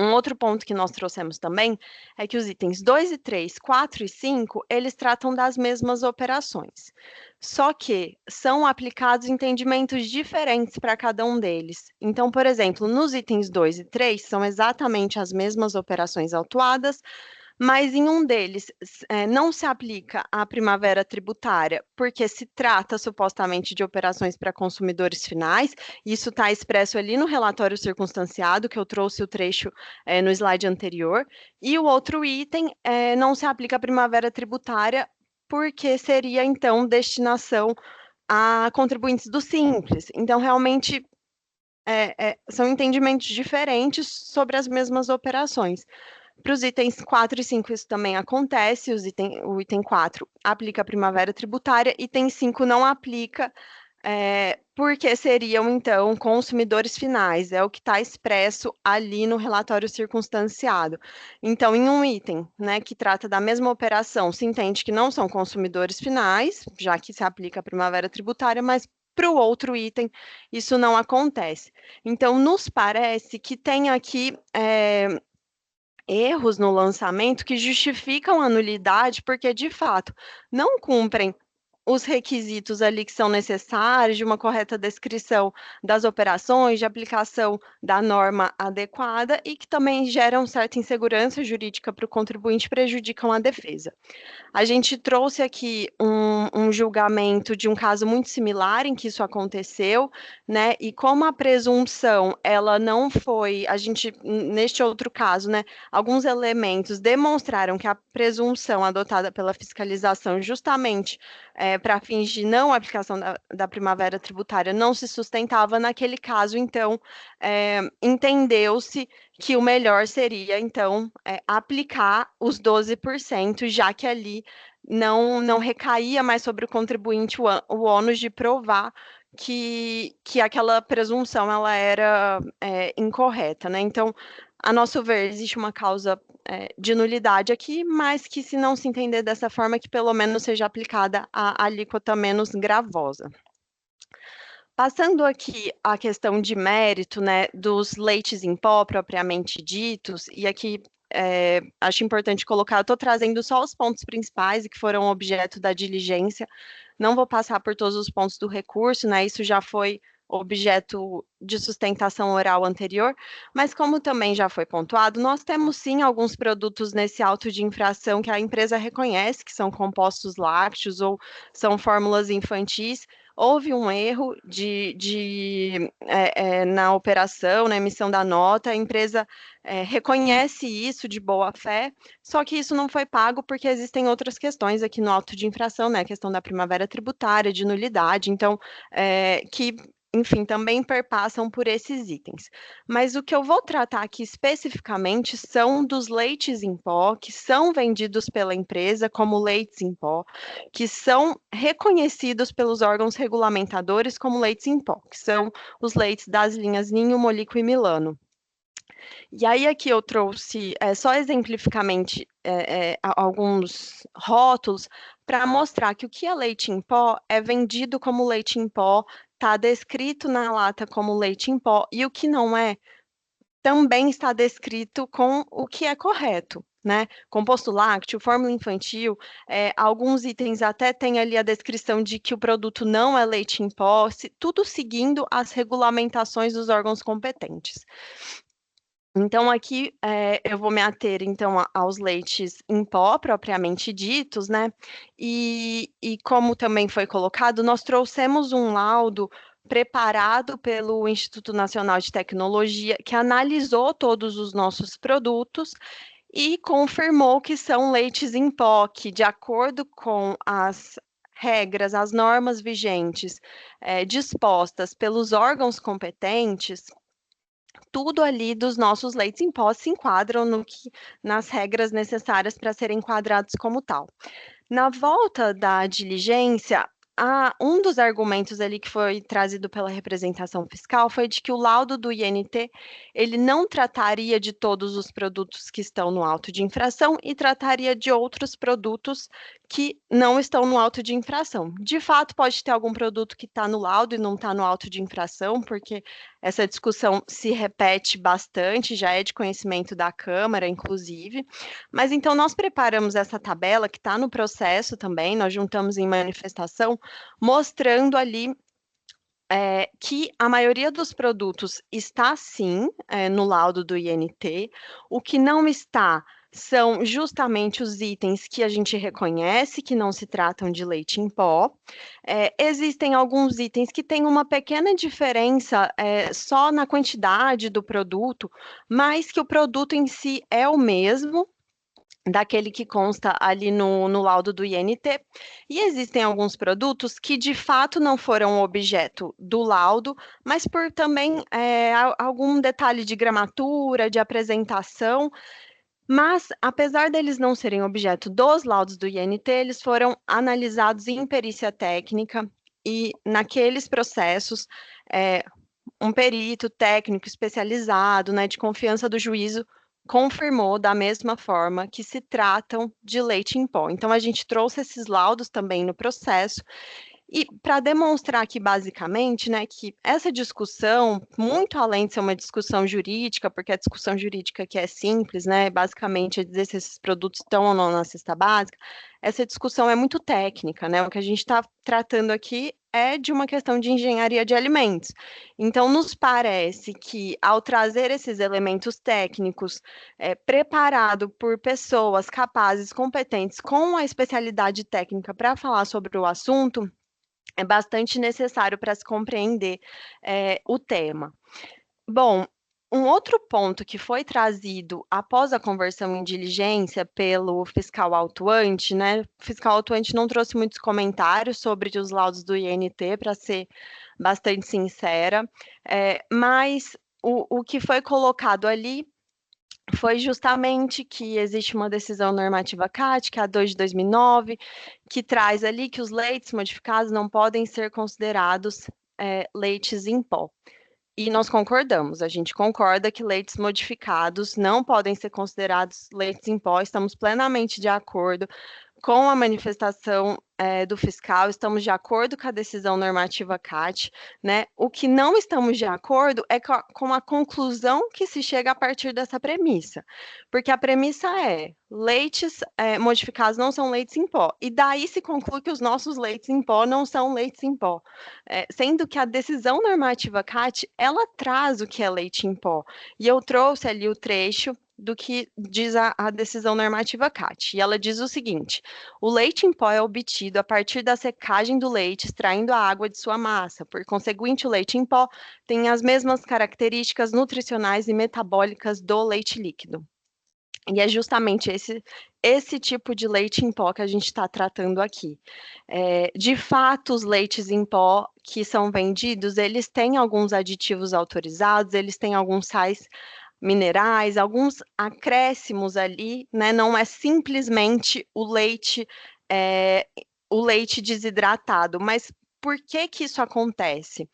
Um outro ponto que nós trouxemos também é que os itens 2 e 3, 4 e 5, eles tratam das mesmas operações. Só que são aplicados entendimentos diferentes para cada um deles. Então, por exemplo, nos itens 2 e 3, são exatamente as mesmas operações autuadas, mas em um deles não se aplica a primavera tributária, porque se trata supostamente de operações para consumidores finais, isso está expresso ali no relatório circunstanciado, que eu trouxe o trecho no slide anterior, e o outro item não se aplica a primavera tributária, porque seria, então, destinação a contribuintes do Simples. Então, realmente, são entendimentos diferentes sobre as mesmas operações. Para os itens 4 e 5, isso também acontece. O item 4 aplica a primavera tributária, item 5 não aplica, porque seriam, então, consumidores finais, é o que está expresso ali no relatório circunstanciado. Então, em um item, né, que trata da mesma operação, se entende que não são consumidores finais, já que se aplica a primavera tributária, mas para o outro item, isso não acontece. Então, nos parece que tem aqui erros no lançamento que justificam a nulidade, porque, de fato, não cumprem os requisitos ali que são necessários de uma correta descrição das operações, de aplicação da norma adequada e que também geram certa insegurança jurídica para o contribuinte e prejudicam a defesa. A gente trouxe aqui um julgamento de um caso muito similar em que isso aconteceu, né? E como a presunção, ela não foi, neste outro caso, né? Alguns elementos demonstraram que a presunção adotada pela fiscalização justamente para fins de não aplicação da primavera tributária não se sustentava, naquele caso, então, entendeu-se que o melhor seria, então, aplicar os 12%, já que ali não recaía mais sobre o contribuinte o ônus de provar que aquela presunção ela era incorreta, né? Então, a nosso ver, existe uma causa de nulidade aqui, mas que, se não se entender dessa forma, que pelo menos seja aplicada a alíquota menos gravosa. Passando aqui a questão de mérito, né, dos leites em pó propriamente ditos, e aqui acho importante colocar, eu estou trazendo só os pontos principais e que foram objeto da diligência, não vou passar por todos os pontos do recurso, né, isso já foi objeto de sustentação oral anterior, mas como também já foi pontuado, nós temos sim alguns produtos nesse auto de infração que a empresa reconhece que são compostos lácteos ou são fórmulas infantis. Houve um erro na operação, na emissão da nota, a empresa reconhece isso de boa fé, só que isso não foi pago porque existem outras questões aqui no auto de infração, né, a questão da primavera tributária, de nulidade, então, que enfim, também perpassam por esses itens. Mas o que eu vou tratar aqui especificamente são dos leites em pó, que são vendidos pela empresa como leites em pó, que são reconhecidos pelos órgãos regulamentadores como leites em pó, que são os leites das linhas Ninho, Molico e Milano. E aí aqui eu trouxe só exemplificamente alguns rótulos para mostrar que o que é leite em pó é vendido como leite em pó, está descrito na lata como leite em pó, e o que não é, também está descrito com o que é correto, né? Composto lácteo, fórmula infantil, alguns itens até tem ali a descrição de que o produto não é leite em pó, tudo seguindo as regulamentações dos órgãos competentes. Então, aqui eu vou me ater, então, aos leites em pó, propriamente ditos, né? E como também foi colocado, nós trouxemos um laudo preparado pelo Instituto Nacional de Tecnologia, que analisou todos os nossos produtos e confirmou que são leites em pó, que, de acordo com as regras, as normas vigentes dispostas pelos órgãos competentes, tudo ali dos nossos leites em pó se enquadram nas regras necessárias para serem enquadrados como tal. Na volta da diligência, um dos argumentos ali que foi trazido pela representação fiscal foi de que o laudo do INT ele não trataria de todos os produtos que estão no auto de infração e trataria de outros produtos que não estão no auto de infração. De fato, pode ter algum produto que está no laudo e não está no auto de infração, porque essa discussão se repete bastante, já é de conhecimento da Câmara, inclusive. Mas então nós preparamos essa tabela que está no processo também, nós juntamos em manifestação, mostrando ali que a maioria dos produtos está sim no laudo do INT, o que não está são justamente os itens que a gente reconhece que não se tratam de leite em pó. Existem alguns itens que têm uma pequena diferença só na quantidade do produto, mas que o produto em si é o mesmo, daquele que consta ali no laudo do INT, e existem alguns produtos que de fato não foram objeto do laudo, mas por também algum detalhe de gramatura, de apresentação, mas apesar deles não serem objeto dos laudos do INT, eles foram analisados em perícia técnica, e naqueles processos, um perito técnico especializado, né, de confiança do juízo, confirmou da mesma forma que se tratam de leite em pó. Então, a gente trouxe esses laudos também no processo, e para demonstrar aqui, basicamente, né, que essa discussão, muito além de ser uma discussão jurídica, porque a discussão jurídica aqui é simples, né, basicamente é dizer se esses produtos estão ou não na cesta básica, essa discussão é muito técnica, né, o que a gente está tratando aqui é de uma questão de engenharia de alimentos. Então, nos parece que, ao trazer esses elementos técnicos, preparado por pessoas capazes, competentes, com a especialidade técnica para falar sobre o assunto, é bastante necessário para se compreender o tema. Bom, Um outro ponto que foi trazido após a conversão em diligência pelo fiscal autuante, né? O fiscal autuante não trouxe muitos comentários sobre os laudos do INT, para ser bastante sincera, mas o que foi colocado ali foi justamente que existe uma decisão normativa CAT, que é a 2 de 2009, que traz ali que os leites modificados não podem ser considerados leites em pó. E nós concordamos, a gente concorda que leites modificados não podem ser considerados leites em pó, estamos plenamente de acordo com a manifestação do fiscal, estamos de acordo com a decisão normativa CAT, né? O que não estamos de acordo é com a conclusão que se chega a partir dessa premissa, porque a premissa é leites modificados não são leites em pó, e daí se conclui que os nossos leites em pó não são leites em pó, sendo que a decisão normativa CAT, ela traz o que é leite em pó, e eu trouxe ali o trecho do que diz a decisão normativa CAT. E ela diz o seguinte: o leite em pó é obtido a partir da secagem do leite, extraindo a água de sua massa. Por conseguinte, o leite em pó tem as mesmas características nutricionais e metabólicas do leite líquido. E é justamente esse tipo de leite em pó que a gente está tratando aqui. De fato, os leites em pó que são vendidos, eles têm alguns aditivos autorizados, eles têm alguns sais minerais, alguns acréscimos ali, né? Não é simplesmente o leite desidratado. Mas por que que isso acontece?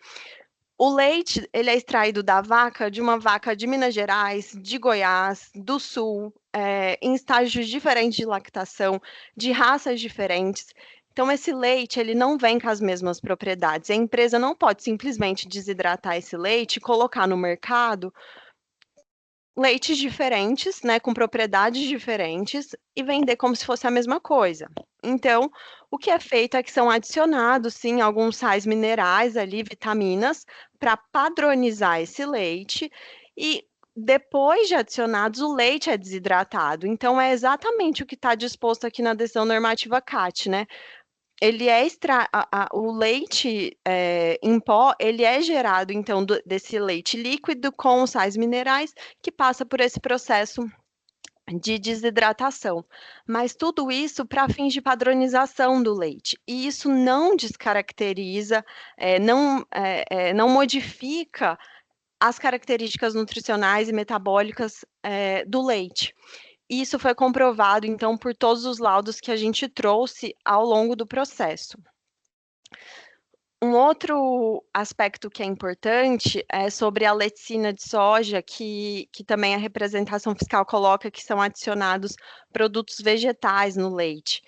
O leite, ele é extraído da vaca, de uma vaca de Minas Gerais, de Goiás, do Sul, em estágios diferentes de lactação, de raças diferentes. Então, esse leite, ele não vem com as mesmas propriedades. A empresa não pode simplesmente desidratar esse leite e colocar no mercado leites diferentes, né, com propriedades diferentes, e vender como se fosse a mesma coisa. Então, o que é feito é que são adicionados, sim, alguns sais minerais ali, vitaminas, para padronizar esse leite, e depois de adicionados, o leite é desidratado. Então, é exatamente o que está disposto aqui na decisão normativa CAT, né? Ele é o leite em pó, ele é gerado, então, desse leite líquido com sais minerais, que passa por esse processo de desidratação. Mas tudo isso para fins de padronização do leite. E isso não descaracteriza, não modifica as características nutricionais e metabólicas do leite. Isso foi comprovado, então, por todos os laudos que a gente trouxe ao longo do processo. Um outro aspecto que é importante é sobre a leticina de soja, que também a representação fiscal coloca que são adicionados produtos vegetais no leite.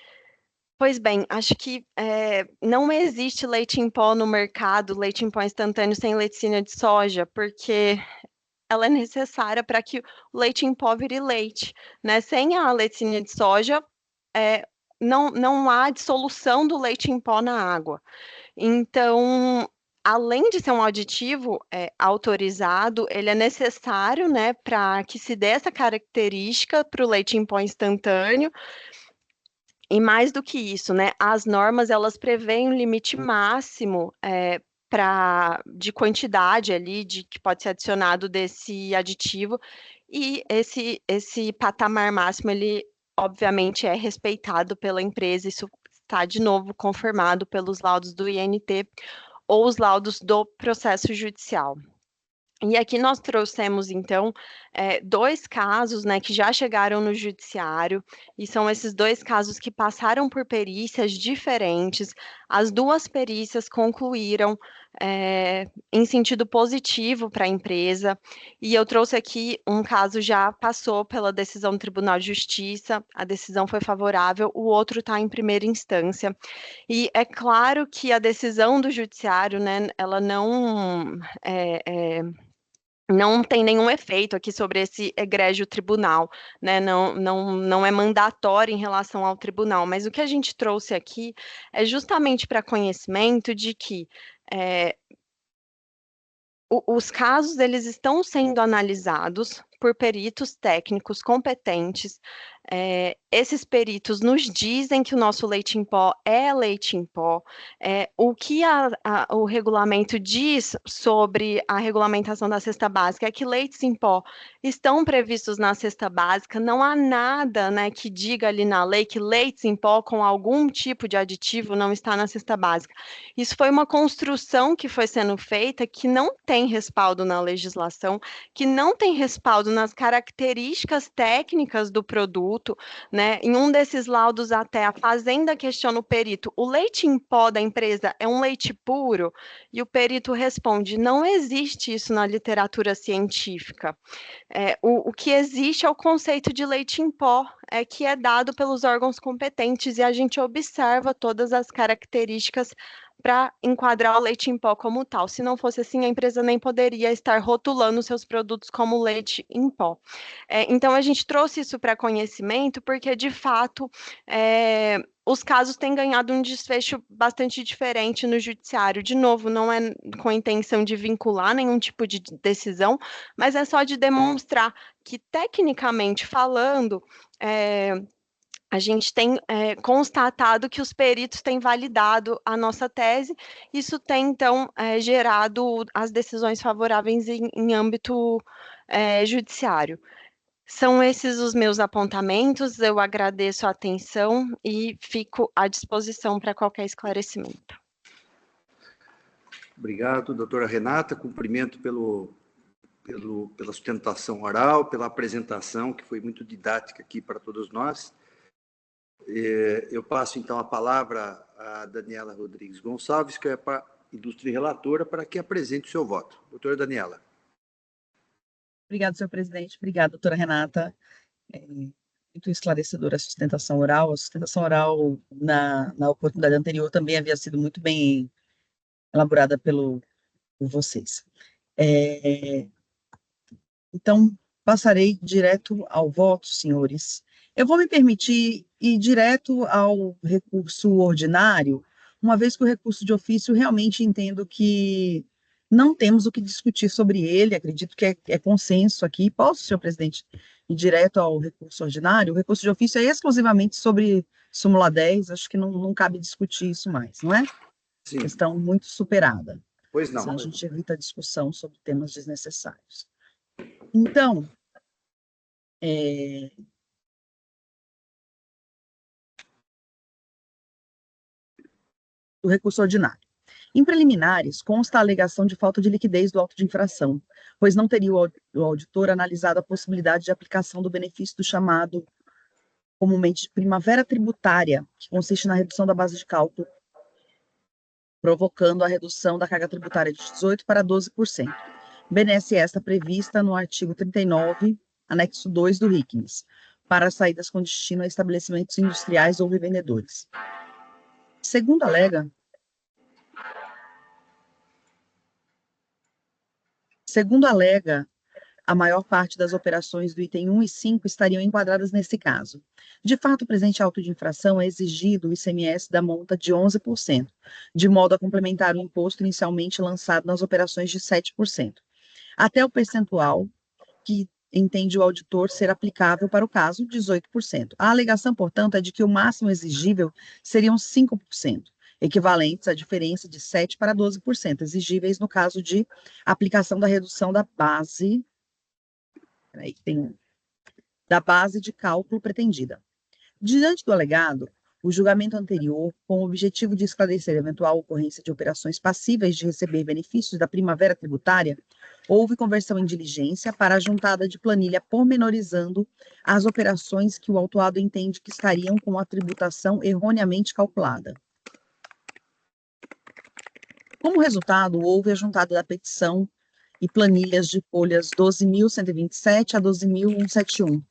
Pois bem, acho que não existe leite em pó no mercado, leite em pó instantâneo sem leticina de soja, porque ela é necessária para que o leite em pó vire leite, né? Sem a leticina de soja, não há dissolução do leite em pó na água. Então, além de ser um aditivo autorizado, ele é necessário, né, para que se dê essa característica para o leite em pó instantâneo. E mais do que isso, né, as normas elas prevêem um limite máximo de quantidade ali que pode ser adicionado desse aditivo, e esse patamar máximo, ele obviamente é respeitado pela empresa. Isso está de novo confirmado pelos laudos do INT ou os laudos do processo judicial. E aqui nós trouxemos, então, dois casos, né, que já chegaram no judiciário, e são esses dois casos que passaram por perícias diferentes. As duas perícias concluíram em sentido positivo para a empresa, e eu trouxe aqui um caso já passou pela decisão do Tribunal de Justiça, a decisão foi favorável, o outro está em primeira instância. E é claro que a decisão do judiciário, né, ela não tem nenhum efeito aqui sobre esse egrégio tribunal, né? Não é mandatório em relação ao tribunal, mas o que a gente trouxe aqui é justamente para conhecimento de que os casos eles estão sendo analisados por peritos técnicos competentes, esses peritos nos dizem que o nosso leite em pó é leite em pó. O que o regulamento diz sobre a regulamentação da cesta básica é que leites em pó estão previstos na cesta básica, não há nada, né, que diga ali na lei que leites em pó com algum tipo de aditivo não está na cesta básica. Isso foi uma construção que foi sendo feita que não tem respaldo na legislação, que não tem respaldo nas características técnicas do produto, né? Em um desses laudos até a fazenda questiona o perito: o leite em pó da empresa é um leite puro? E o perito responde: não existe isso na literatura científica. O que existe é o conceito de leite em pó, que é dado pelos órgãos competentes, e a gente observa todas as características para enquadrar o leite em pó como tal. Se não fosse assim, a empresa nem poderia estar rotulando seus produtos como leite em pó. Então, a gente trouxe isso para conhecimento porque, de fato, os casos têm ganhado um desfecho bastante diferente no judiciário. De novo, não é com a intenção de vincular nenhum tipo de decisão, mas é só de demonstrar que, tecnicamente falando, a gente tem constatado que os peritos têm validado a nossa tese. Isso tem, então, gerado as decisões favoráveis em âmbito judiciário. São esses os meus apontamentos, eu agradeço a atenção e fico à disposição para qualquer esclarecimento. Obrigado, doutora Renata, cumprimento pela sustentação oral, pela apresentação, que foi muito didática aqui para todos nós. Eu passo, então, a palavra a Daniela Rodrigues Gonçalves, que é a ilustre relatora, para que apresente o seu voto. Doutora Daniela. Obrigada, senhor presidente. Obrigada, doutora Renata. Muito esclarecedora a sustentação oral. A sustentação oral, na oportunidade anterior, também havia sido muito bem elaborada por vocês. Então, passarei direto ao voto, senhores. Eu vou me permitir ir direto ao recurso ordinário, uma vez que o recurso de ofício realmente entendo que não temos o que discutir sobre ele, acredito que é consenso aqui. Posso, senhor presidente, ir direto ao recurso ordinário? O recurso de ofício é exclusivamente sobre súmula 10, acho que não cabe discutir isso mais, não é? Sim. Questão muito superada. Pois não. Senão a gente evita a discussão sobre temas desnecessários. Então, o recurso ordinário. Em preliminares, consta a alegação de falta de liquidez do auto de infração, pois não teria o auditor analisado a possibilidade de aplicação do benefício do chamado comumente de primavera tributária, que consiste na redução da base de cálculo, provocando a redução da carga tributária de 18% para 12%. Benesse esta prevista no artigo 39, anexo 2 do RICMES, para saídas com destino a estabelecimentos industriais ou revendedores. Segundo alega, a maior parte das operações do item 1 e 5 estariam enquadradas nesse caso. De fato, o presente auto de infração é exigido o ICMS da monta de 11%, de modo a complementar o imposto inicialmente lançado nas operações de 7%, até o percentual que entende o auditor ser aplicável para o caso, 18%. A alegação, portanto, é de que o máximo exigível seriam 5%, equivalentes à diferença de 7% para 12%, exigíveis no caso de aplicação da redução da base, da base de cálculo pretendida. Diante do alegado, o julgamento anterior, com o objetivo de esclarecer eventual ocorrência de operações passíveis de receber benefícios da primavera tributária, houve conversão em diligência para a juntada de planilha pormenorizando as operações que o autuado entende que estariam com a tributação erroneamente calculada. Como resultado, houve a juntada da petição e planilhas de folhas 12.127 a 12.171.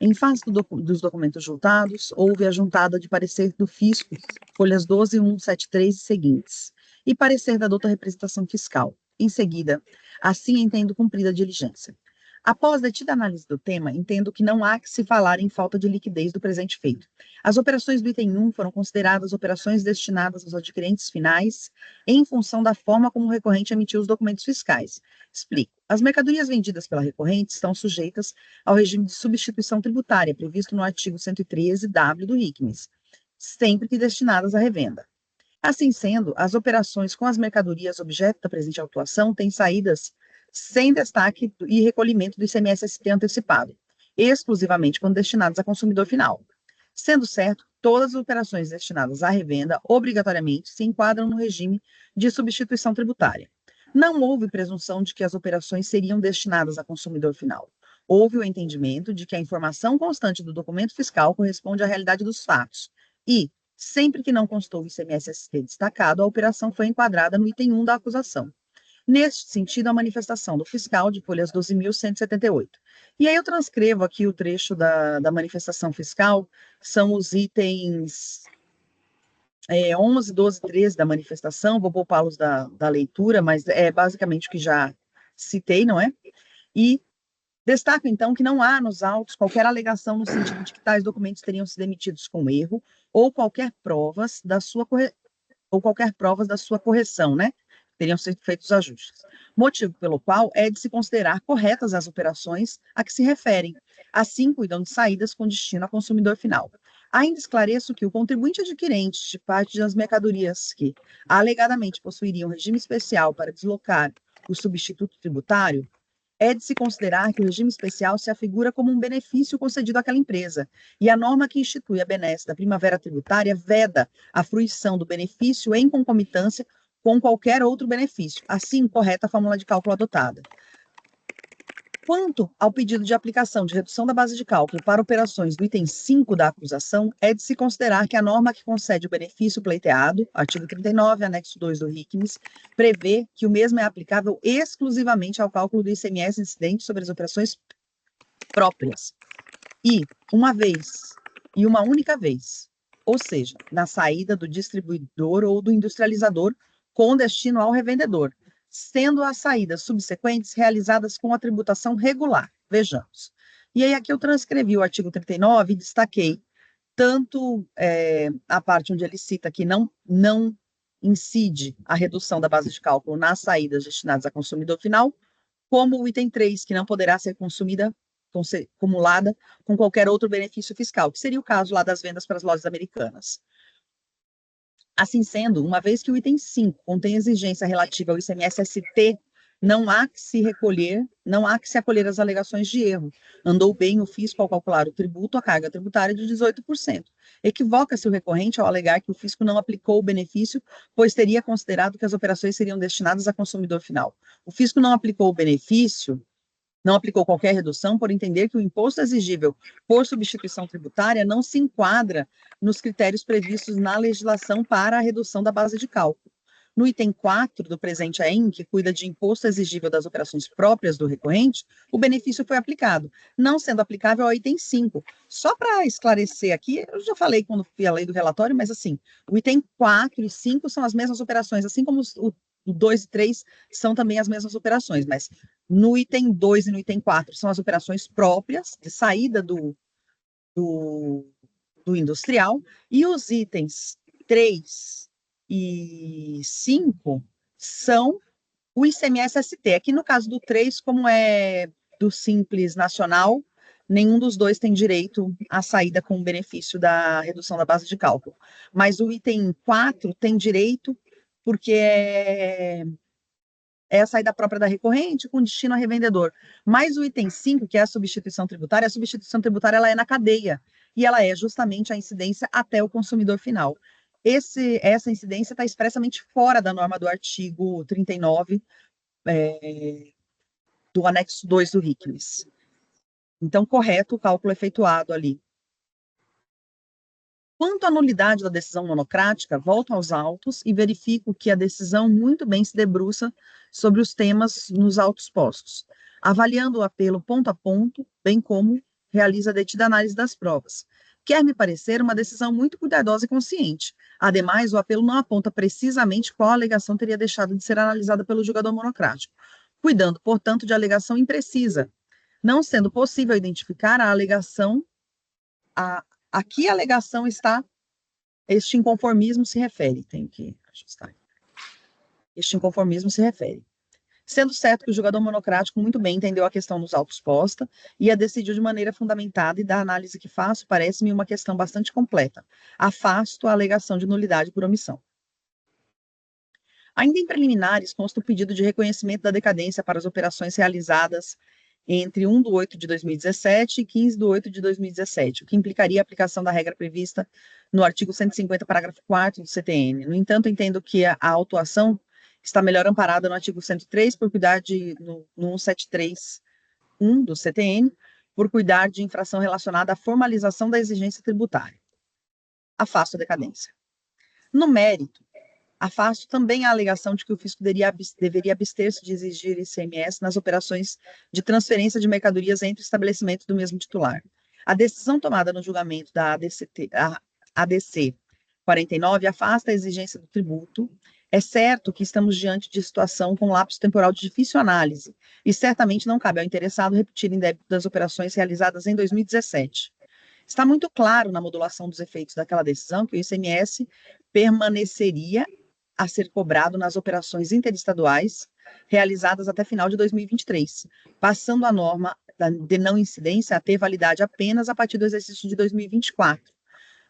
Em face dos documentos juntados, houve a juntada de parecer do fisco, folhas 12.173 e seguintes, e parecer da douta representação fiscal. Em seguida, assim entendo cumprida a diligência. Após detida análise do tema, entendo que não há que se falar em falta de liquidez do presente feito. As operações do item 1 foram consideradas operações destinadas aos adquirentes finais em função da forma como o recorrente emitiu os documentos fiscais. Explico. As mercadorias vendidas pela recorrente estão sujeitas ao regime de substituição tributária previsto no artigo 113-W do RICMES, sempre que destinadas à revenda. Assim sendo, as operações com as mercadorias objeto da presente autuação têm saídas sem destaque e recolhimento do ICMS-ST antecipado, exclusivamente quando destinados a consumidor final. Sendo certo, todas as operações destinadas à revenda, obrigatoriamente, se enquadram no regime de substituição tributária. Não houve presunção de que as operações seriam destinadas a consumidor final. Houve o entendimento de que a informação constante do documento fiscal corresponde à realidade dos fatos e, sempre que não constou o ICMS-ST destacado, a operação foi enquadrada no item 1 da acusação. Neste sentido, a manifestação do fiscal de folhas 12.178. E aí eu transcrevo aqui o trecho da manifestação fiscal, são os itens 11, 12, 13 da manifestação, vou poupá-los da leitura, mas é basicamente o que já citei, não é? E destaco, então, que não há nos autos qualquer alegação no sentido de que tais documentos teriam sido emitidos com erro ou qualquer provas da sua correção, né? Teriam sido feitos ajustes. Motivo pelo qual é de se considerar corretas as operações a que se referem, assim cuidam de saídas com destino ao consumidor final. Ainda esclareço que o contribuinte adquirente de parte das mercadorias que alegadamente possuiriam regime especial para deslocar o substituto tributário, é de se considerar que o regime especial se afigura como um benefício concedido àquela empresa, e a norma que institui a benesse da primavera tributária veda a fruição do benefício em concomitância com qualquer outro benefício, assim correta a fórmula de cálculo adotada. Quanto ao pedido de aplicação de redução da base de cálculo para operações do item 5 da acusação, é de se considerar que a norma que concede o benefício pleiteado, artigo 39, anexo 2 do RICMES, prevê que o mesmo é aplicável exclusivamente ao cálculo do ICMS incidente sobre as operações próprias. E, uma vez, e uma única vez, ou seja, na saída do distribuidor ou do industrializador com destino ao revendedor, sendo as saídas subsequentes realizadas com a tributação regular. Vejamos. E aí aqui eu transcrevi o artigo 39 e destaquei tanto a parte onde ele cita que não incide a redução da base de cálculo nas saídas destinadas a consumidor final, como o item 3, que não poderá ser acumulada com qualquer outro benefício fiscal, que seria o caso lá das vendas para as lojas americanas. Assim sendo, uma vez que o item 5 contém exigência relativa ao ICMS-ST, não há que se acolher às alegações de erro. Andou bem o fisco ao calcular o tributo, a carga tributária de 18%. Equivoca-se o recorrente ao alegar que o fisco não aplicou o benefício, pois teria considerado que as operações seriam destinadas a consumidor final. O fisco não aplicou o benefício, não aplicou qualquer redução por entender que o imposto exigível por substituição tributária não se enquadra nos critérios previstos na legislação para a redução da base de cálculo. No item 4 do presente AEM, que cuida de imposto exigível das operações próprias do recorrente, o benefício foi aplicado, não sendo aplicável ao item 5. Só para esclarecer aqui, eu já falei quando fui a lei do relatório, mas assim, o item 4 e 5 são as mesmas operações, assim como o 2 e 3 são também as mesmas operações, mas no item 2 e no item 4 são as operações próprias de saída do industrial, e os itens 3 e 5 são o ICMS-ST. Aqui no caso do 3, como é do Simples Nacional, nenhum dos dois tem direito à saída com o benefício da redução da base de cálculo. Mas o item 4 tem direito porque é a saída própria da recorrente com destino a revendedor. Mas o item 5, que é a substituição tributária ela é na cadeia, e ela é justamente a incidência até o consumidor final. Essa incidência está expressamente fora da norma do artigo 39 do anexo 2 do RICMES. Então, correto o cálculo efetuado ali. Quanto à nulidade da decisão monocrática, volto aos autos e verifico que a decisão muito bem se debruça sobre os temas nos autos postos, avaliando o apelo ponto a ponto, bem como realiza a detida análise das provas. Quer me parecer uma decisão muito cuidadosa e consciente. Ademais, o apelo não aponta precisamente qual alegação teria deixado de ser analisada pelo julgador monocrático, cuidando, portanto, de alegação imprecisa, não sendo possível identificar a alegação, a que alegação está, este inconformismo se refere, tenho que ajustar. Este inconformismo se refere. Sendo certo que o julgador monocrático muito bem entendeu a questão nos autos posta e a decidiu de maneira fundamentada, e da análise que faço, parece-me uma questão bastante completa. Afasto a alegação de nulidade por omissão. Ainda em preliminares, consta o pedido de reconhecimento da decadência para as operações realizadas entre 1 de 8 de 2017 e 15 de 8 de 2017, o que implicaria a aplicação da regra prevista no artigo 150, parágrafo 4º do CTN. No entanto, entendo que a autuação está melhor amparada no artigo 103, por cuidar no 173.1 do CTN, por cuidar de infração relacionada à formalização da exigência tributária. Afasto a decadência. No mérito, afasto também a alegação de que o fisco deveria abster-se de exigir ICMS nas operações de transferência de mercadorias entre estabelecimentos do mesmo titular. A decisão tomada no julgamento da ADC 49 afasta a exigência do tributo. É certo que estamos diante de situação com lapso temporal de difícil análise, e certamente não cabe ao interessado repetir em débito das operações realizadas em 2017. Está muito claro na modulação dos efeitos daquela decisão que o ICMS permaneceria a ser cobrado nas operações interestaduais realizadas até final de 2023, passando a norma de não incidência a ter validade apenas a partir do exercício de 2024,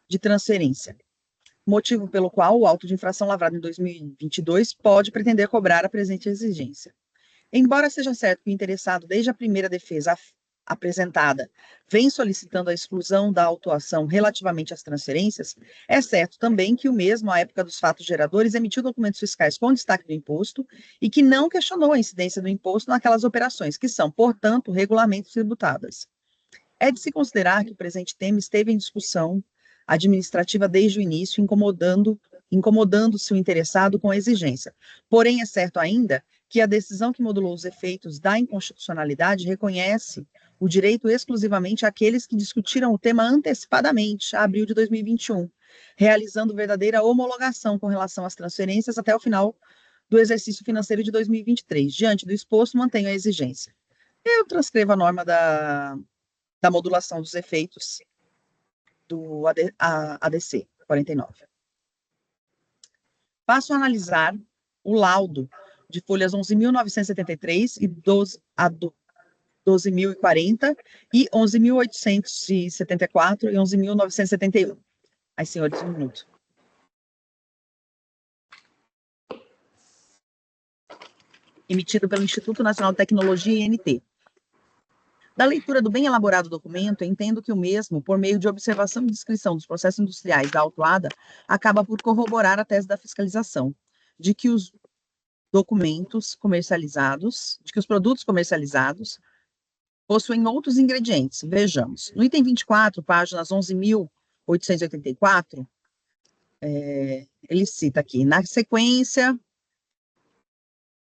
de transferência. Motivo pelo qual o auto de infração lavrado em 2022 pode pretender cobrar a presente exigência. Embora seja certo que o interessado, desde a primeira defesa apresentada, vem solicitando a exclusão da autuação relativamente às transferências, é certo também que o mesmo, à época dos fatos geradores, emitiu documentos fiscais com destaque do imposto e que não questionou a incidência do imposto naquelas operações, que são, portanto, regularmente tributadas. É de se considerar que o presente tema esteve em discussão administrativa desde o início, incomodando-se o interessado com a exigência. Porém, é certo ainda que a decisão que modulou os efeitos da inconstitucionalidade reconhece o direito exclusivamente àqueles que discutiram o tema antecipadamente, a abril de 2021, realizando verdadeira homologação com relação às transferências até o final do exercício financeiro de 2023. Diante do exposto, mantenho a exigência. Eu transcrevo a norma da modulação dos efeitos do ADC 49. Passo a analisar o laudo de folhas 11.973 e 12.040 e 11.874 e 11.971. Ai, senhores, um minuto. Emitido pelo Instituto Nacional de Tecnologia, INT. Da leitura do bem elaborado documento, entendo que o mesmo, por meio de observação e descrição dos processos industriais da autuada, acaba por corroborar a tese da fiscalização, de que os produtos comercializados possuem outros ingredientes. Vejamos. No item 24, páginas 11.884, ele cita aqui, na sequência,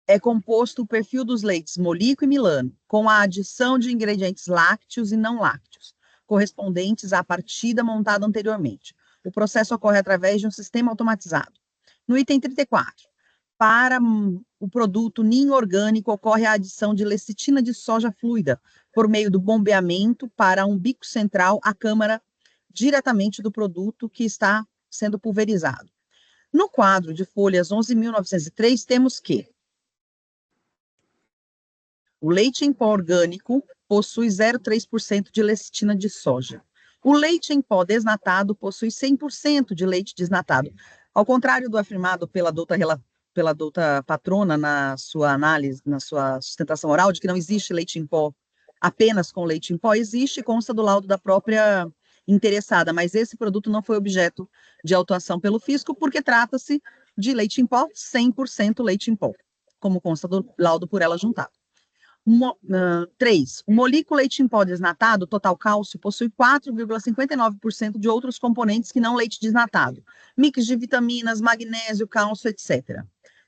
é composto o perfil dos leites Molico e Milano, com a adição de ingredientes lácteos e não lácteos, correspondentes à partida montada anteriormente. O processo ocorre através de um sistema automatizado. No item 34, para o produto ninho orgânico, ocorre a adição de lecitina de soja fluida, por meio do bombeamento para um bico central à câmara diretamente do produto que está sendo pulverizado. No quadro de folhas 11.903, temos que o leite em pó orgânico possui 0,3% de lecitina de soja. O leite em pó desnatado possui 100% de leite desnatado. Ao contrário do afirmado pela douta patrona na sua análise, na sua sustentação oral, de que não existe leite em pó apenas com leite em pó, existe, consta do laudo da própria interessada, mas esse produto não foi objeto de autuação pelo fisco, porque trata-se de leite em pó, 100% leite em pó, como consta do laudo por ela juntado. 3. O molículo leite em pó desnatado, total cálcio, possui 4,59% de outros componentes que não leite desnatado, mix de vitaminas, magnésio, cálcio, etc.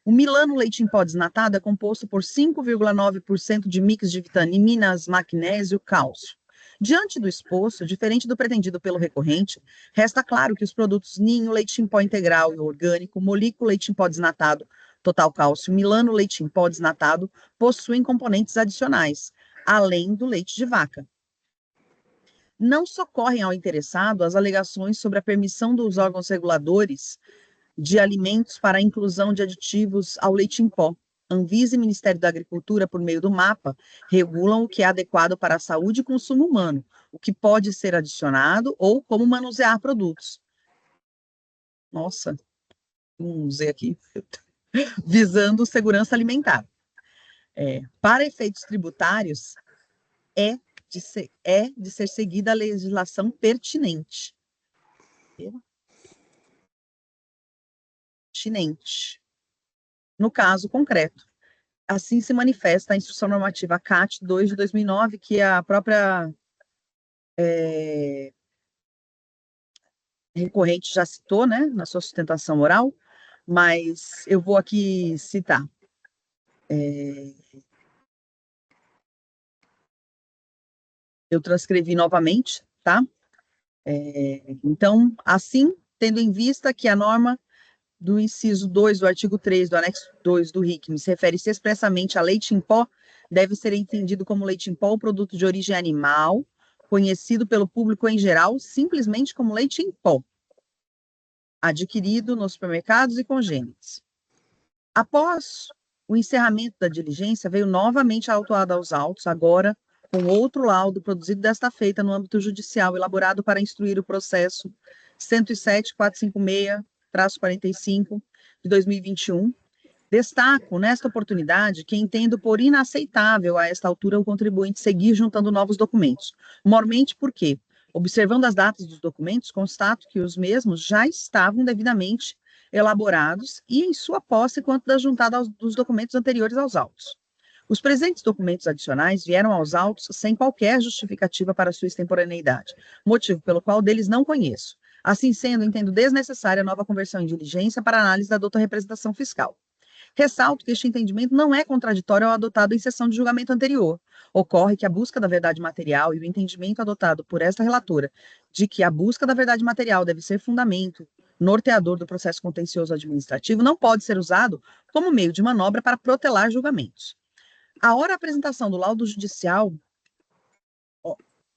O Milano leite em pó desnatado é composto por 5,9% de mix de vitaminas, magnésio, cálcio. Diante do exposto, diferente do pretendido pelo recorrente, resta claro que os produtos ninho, leite em pó integral e orgânico, molículo leite em pó desnatado, total cálcio, Milano leite em pó desnatado, possuem componentes adicionais, além do leite de vaca. Não socorrem ao interessado as alegações sobre a permissão dos órgãos reguladores de alimentos para a inclusão de aditivos ao leite em pó. Anvisa e Ministério da Agricultura, por meio do MAPA, regulam o que é adequado para a saúde e consumo humano, o que pode ser adicionado ou como manusear produtos. Nossa, usei aqui. Visando segurança alimentar. Para efeitos tributários, é de ser seguida a legislação pertinente. No caso concreto. Assim se manifesta a Instrução Normativa CAT 2 de 2009, que a própria recorrente já citou, né, na sua sustentação oral, mas eu vou aqui citar. Eu transcrevi novamente, tá? Então, assim, tendo em vista que a norma do inciso 2 do artigo 3 do anexo 2 do RICM se refere-se expressamente a leite em pó, deve ser entendido como leite em pó o produto de origem animal, conhecido pelo público em geral simplesmente como leite em pó, adquirido nos supermercados e congêneres. Após o encerramento da diligência, veio novamente a autuada aos autos, agora com outro laudo produzido desta feita no âmbito judicial, elaborado para instruir o processo 107.456-45 de 2021. Destaco, nesta oportunidade, que entendo por inaceitável a esta altura o contribuinte seguir juntando novos documentos, mormente porque, observando as datas dos documentos, constato que os mesmos já estavam devidamente elaborados e em sua posse quanto da juntada dos documentos anteriores aos autos. Os presentes documentos adicionais vieram aos autos sem qualquer justificativa para sua extemporaneidade, motivo pelo qual deles não conheço. Assim sendo, entendo desnecessária a nova conversão em diligência para análise da douta representação fiscal. Ressalto que este entendimento não é contraditório ao adotado em sessão de julgamento anterior. Ocorre que a busca da verdade material e o entendimento adotado por esta relatora de que a busca da verdade material deve ser fundamento norteador do processo contencioso administrativo não pode ser usado como meio de manobra para protelar julgamentos. A hora apresentação do laudo judicial,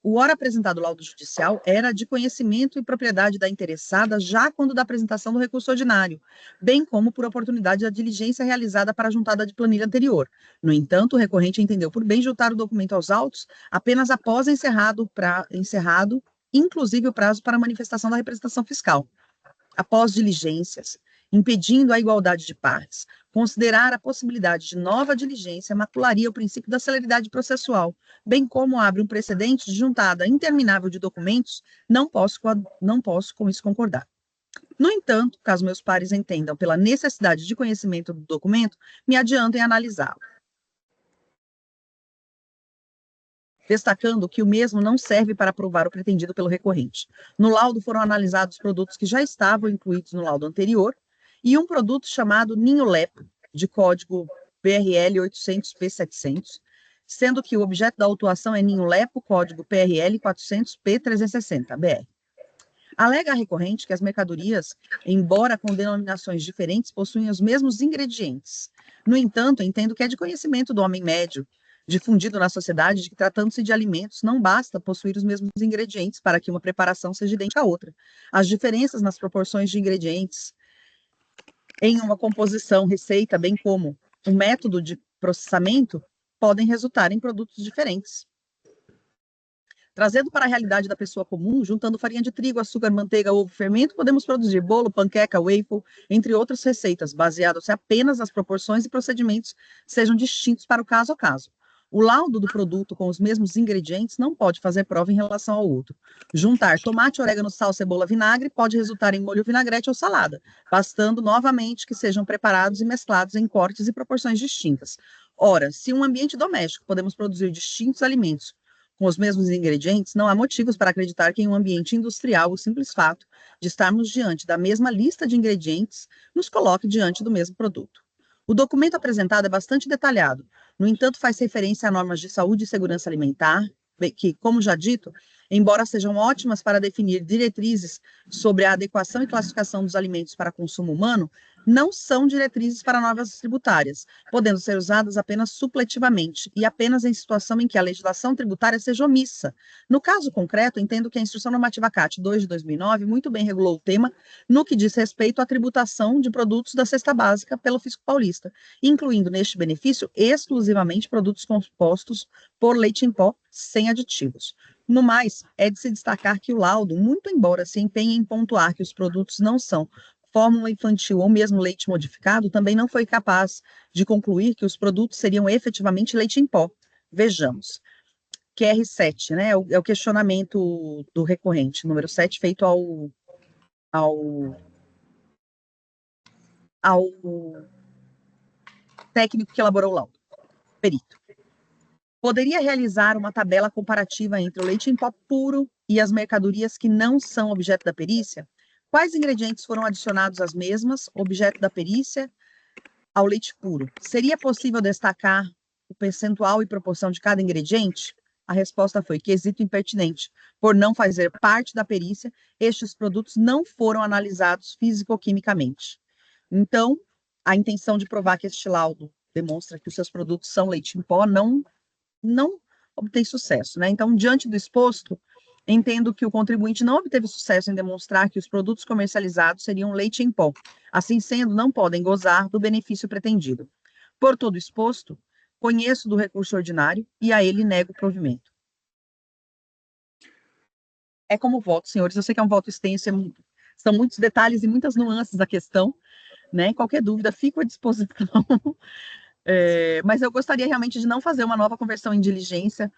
o hora apresentado laudo judicial era de conhecimento e propriedade da interessada já quando da apresentação do recurso ordinário, bem como por oportunidade da diligência realizada para a juntada de planilha anterior. No entanto, o recorrente entendeu por bem juntar o documento aos autos apenas após encerrado, inclusive o prazo para manifestação da representação fiscal. Após diligências, impedindo a igualdade de partes, considerar a possibilidade de nova diligência macularia o princípio da celeridade processual, bem como abre um precedente de juntada interminável de documentos, não posso com isso concordar. No entanto, caso meus pares entendam pela necessidade de conhecimento do documento, me adianto em analisá-lo. Destacando que o mesmo não serve para provar o pretendido pelo recorrente. No laudo foram analisados produtos que já estavam incluídos no laudo anterior e um produto chamado Ninho Lepo, de código PRL 800P700, sendo que o objeto da autuação é Ninho Lepo, código PRL 400P360-BR. Alega a recorrente que as mercadorias, embora com denominações diferentes, possuem os mesmos ingredientes. No entanto, entendo que é de conhecimento do homem médio, difundido na sociedade, de que tratando-se de alimentos, não basta possuir os mesmos ingredientes para que uma preparação seja idêntica à outra. As diferenças nas proporções de ingredientes em uma composição, receita, bem como o método de processamento, podem resultar em produtos diferentes. Trazendo para a realidade da pessoa comum, juntando farinha de trigo, açúcar, manteiga, ovo, fermento, podemos produzir bolo, panqueca, waffle, entre outras receitas, baseadas apenas nas proporções e procedimentos sejam distintos para o caso a caso. O laudo do produto com os mesmos ingredientes não pode fazer prova em relação ao outro. Juntar tomate, orégano, sal, cebola, vinagre pode resultar em molho, vinagrete ou salada, bastando novamente que sejam preparados e mesclados em cortes e proporções distintas. Ora, se em um ambiente doméstico podemos produzir distintos alimentos com os mesmos ingredientes, não há motivos para acreditar que em um ambiente industrial o simples fato de estarmos diante da mesma lista de ingredientes nos coloque diante do mesmo produto. O documento apresentado é bastante detalhado, no entanto, faz referência a normas de saúde e segurança alimentar, como já dito, embora sejam ótimas para definir diretrizes sobre a adequação e classificação dos alimentos para consumo humano, não são diretrizes para novas tributárias, podendo ser usadas apenas supletivamente e apenas em situação em que a legislação tributária seja omissa. No caso concreto, entendo que a Instrução Normativa CAT 2 de 2009 muito bem regulou o tema no que diz respeito à tributação de produtos da cesta básica pelo Fisco Paulista, incluindo neste benefício exclusivamente produtos compostos por leite em pó sem aditivos. No mais, é de se destacar que o laudo, muito embora se empenhe em pontuar que os produtos não são fórmula infantil ou mesmo leite modificado, também não foi capaz de concluir que os produtos seriam efetivamente leite em pó. Vejamos. QR7, né, é o questionamento do recorrente, número 7, feito ao técnico que elaborou o laudo, perito. Poderia realizar uma tabela comparativa entre o leite em pó puro e as mercadorias que não são objeto da perícia? Quais ingredientes foram adicionados às mesmas, objeto da perícia, ao leite puro? Seria possível destacar o percentual e proporção de cada ingrediente? A resposta foi quesito impertinente. Por não fazer parte da perícia, estes produtos não foram analisados físico-quimicamente. Então, a intenção de provar que este laudo demonstra que os seus produtos são leite em pó não obtém sucesso, né? Então, diante do exposto, entendo que o contribuinte não obteve sucesso em demonstrar que os produtos comercializados seriam leite em pó. Assim sendo, não podem gozar do benefício pretendido. Por todo exposto, conheço do recurso ordinário e a ele nego o provimento. É como voto, senhores. Eu sei que é um voto extenso, são muitos detalhes e muitas nuances da questão, né? Qualquer dúvida, fico à disposição. Mas eu gostaria realmente de não fazer uma nova conversão em diligência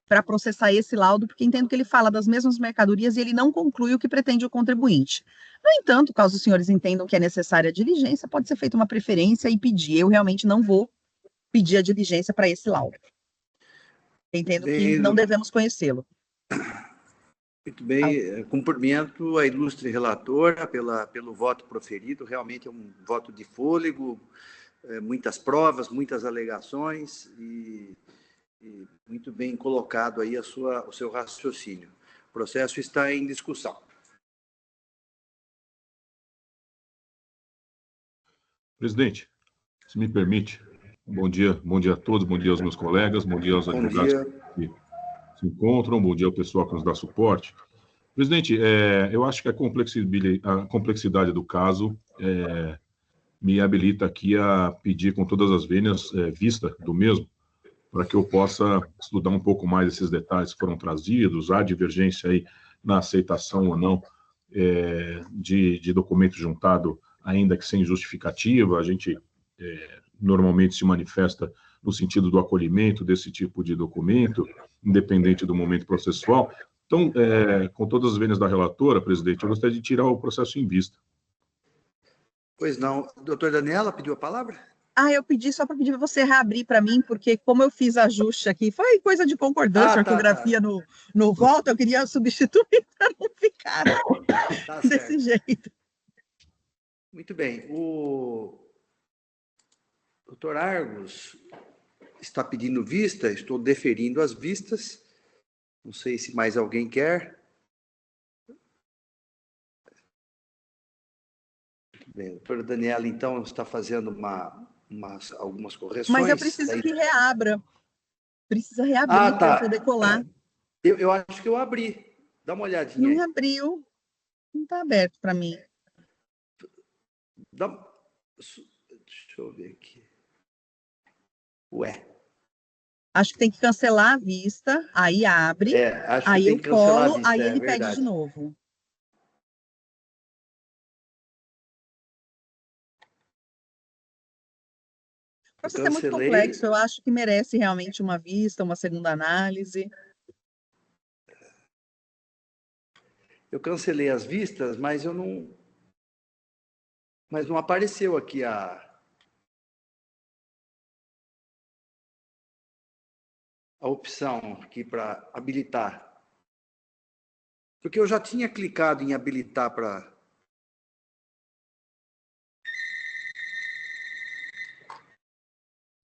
para processar esse laudo, porque entendo que ele fala das mesmas mercadorias e ele não conclui o que pretende o contribuinte. No entanto, caso os senhores entendam que é necessária a diligência, pode ser feita uma preferência e pedir. Eu realmente não vou pedir a diligência para esse laudo. Entendo que não devemos conhecê-lo. Muito bem, cumprimento a ilustre relatora pelo voto proferido, realmente é um voto de fôlego, muitas provas, muitas alegações e muito bem colocado aí o seu raciocínio. O processo está em discussão. Presidente, se me permite, bom dia a todos, bom dia aos meus colegas, bom dia aos advogados que se encontram, bom dia ao pessoal que nos dá suporte. Presidente, eu acho que a complexidade do caso me habilita aqui a pedir com todas as vênias vista do mesmo, para que eu possa estudar um pouco mais esses detalhes que foram trazidos, há divergência aí na aceitação ou não de documento juntado, ainda que sem justificativa. A gente normalmente se manifesta no sentido do acolhimento desse tipo de documento, independente do momento processual. Então, com todas as vênias da relatora, presidente, eu gostaria de tirar o processo em vista. Pois não. Doutora Daniela pediu a palavra? Eu pedi só para pedir para você reabrir para mim, porque como eu fiz ajuste aqui, foi coisa de concordância, ortografia no voto, eu queria substituir para não ficar desse jeito. Muito bem. O doutor Argos está pedindo vista, estou deferindo as vistas. Não sei se mais alguém quer. Bem, a doutora Daniela, então, está fazendo algumas correções. Mas eu preciso que reabra. Precisa reabrir para eu poder colar. Eu acho que eu abri. Dá uma olhadinha aí. Não abriu. Não está aberto para mim. Deixa eu ver aqui. Ué. Acho que tem que cancelar a vista, aí abre, acho aí que tem eu que cancelar colo, a vista, aí ele verdade. pede de novo. O processo é muito complexo, eu acho que merece realmente uma vista, uma segunda análise. Eu cancelei as vistas, mas não apareceu aqui a opção aqui para habilitar. Porque eu já tinha clicado em habilitar para...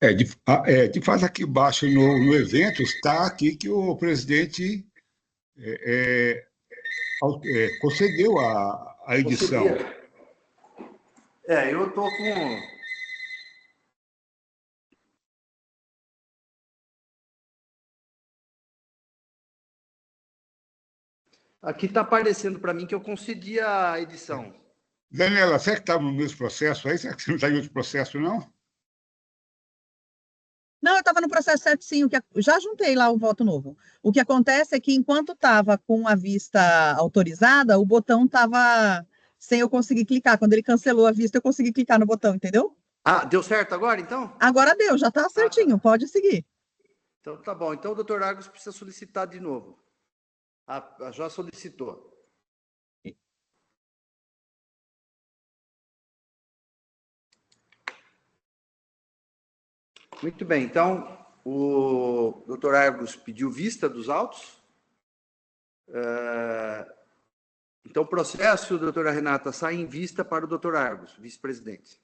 De fato, aqui embaixo no evento está aqui que o presidente concedeu a edição. Eu estou com... Aqui está aparecendo para mim que eu concedi a edição. Daniela, será que estava no mesmo processo aí? Será que você não está em outro processo, não? Não, eu estava no processo certo, sim. Já juntei lá o voto novo. O que acontece é que, enquanto estava com a vista autorizada, o botão estava sem eu conseguir clicar. Quando ele cancelou a vista, eu consegui clicar no botão, entendeu? Ah, deu certo agora, então? Agora deu, já está certinho, pode seguir. Então, tá bom. Então, o doutor Argos precisa solicitar de novo. Já solicitou. Muito bem. Então, o doutor Argos pediu vista dos autos. Então, o processo, doutora Renata, sai em vista para o doutor Argos, vice-presidente,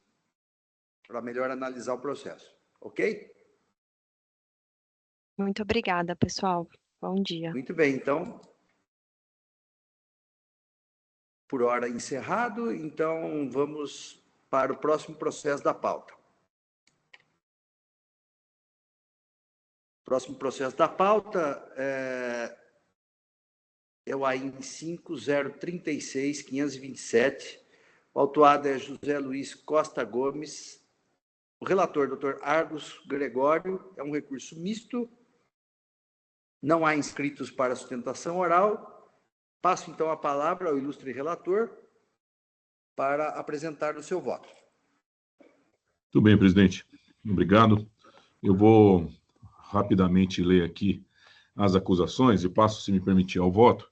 para melhor analisar o processo. Ok? Muito obrigada, pessoal. Bom dia. Muito bem. Então, por hora encerrado, então vamos para o próximo processo da pauta. Próximo processo da pauta é o AIN 5036-527. O autuado é José Luiz Costa Gomes. O relator, doutor Argos Gregório, é um recurso misto. Não há inscritos para sustentação oral. Passo, então, a palavra ao ilustre relator para apresentar o seu voto. Muito bem, presidente. Obrigado. Eu vou rapidamente ler aqui as acusações e passo, se me permitir, ao voto.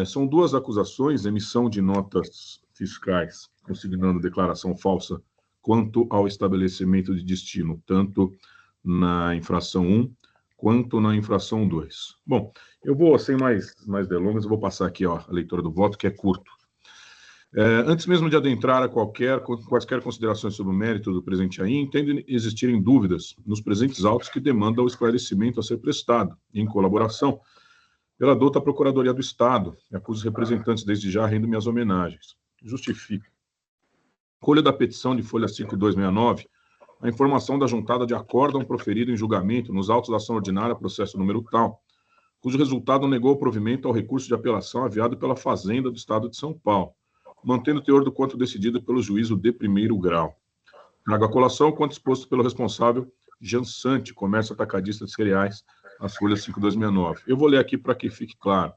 São duas acusações: emissão de notas fiscais consignando declaração falsa quanto ao estabelecimento de destino, tanto na infração 1 quanto na infração 2. Bom, eu vou, sem mais delongas, eu vou passar aqui a leitura do voto, que é curto. Antes mesmo de adentrar a quaisquer considerações sobre o mérito do presente AIN, entendo existirem dúvidas nos presentes autos que demandam o esclarecimento a ser prestado, em colaboração, pela douta Procuradoria do Estado. Acuso os representantes desde já, rendo minhas homenagens. Justifico. Colha da petição de folha 5269, a informação da juntada de acórdão proferido em julgamento nos autos da ação ordinária, processo número tal, cujo resultado negou o provimento ao recurso de apelação aviado pela Fazenda do Estado de São Paulo, mantendo o teor do quanto decidido pelo juízo de primeiro grau. Trago a colação quanto exposto pelo responsável Jansante, comércio atacadista de cereais, as folhas 5269. Eu vou ler aqui para que fique claro.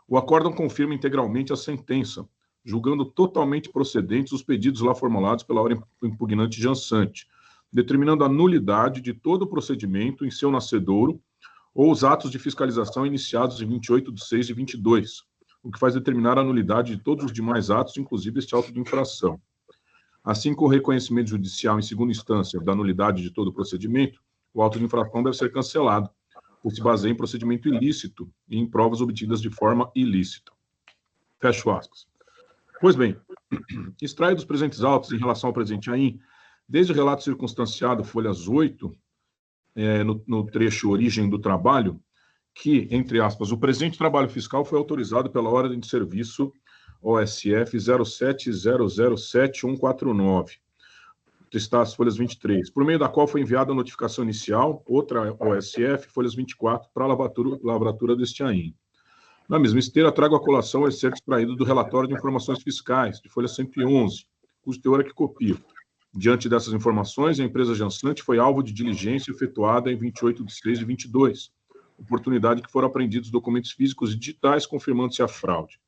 O acórdão confirma integralmente a sentença, julgando totalmente procedentes os pedidos lá formulados pela hora impugnante Jansante, determinando a nulidade de todo o procedimento em seu nascedouro ou os atos de fiscalização iniciados em 28/6/22, o que faz determinar a nulidade de todos os demais atos, inclusive este auto de infração. Assim, com o reconhecimento judicial em segunda instância da nulidade de todo o procedimento, o auto de infração deve ser cancelado, por se baseia em procedimento ilícito e em provas obtidas de forma ilícita. Fecho aspas. Pois bem, extraio dos presentes autos em relação ao presente AIN, desde o relato circunstanciado, folhas 8, no trecho origem do trabalho, que, entre aspas, o presente trabalho fiscal foi autorizado pela ordem de serviço OSF 07007-149, está as folhas 23, por meio da qual foi enviada a notificação inicial, outra OSF, folhas 24, para a lavratura deste AIN. Na mesma esteira, trago a colação o excerto extraído do relatório de informações fiscais, de folha 111, cujo teor é que copio. Diante dessas informações, a empresa Jansante foi alvo de diligência efetuada em 28/6/22, oportunidade que foram apreendidos documentos físicos e digitais confirmando-se a fraude.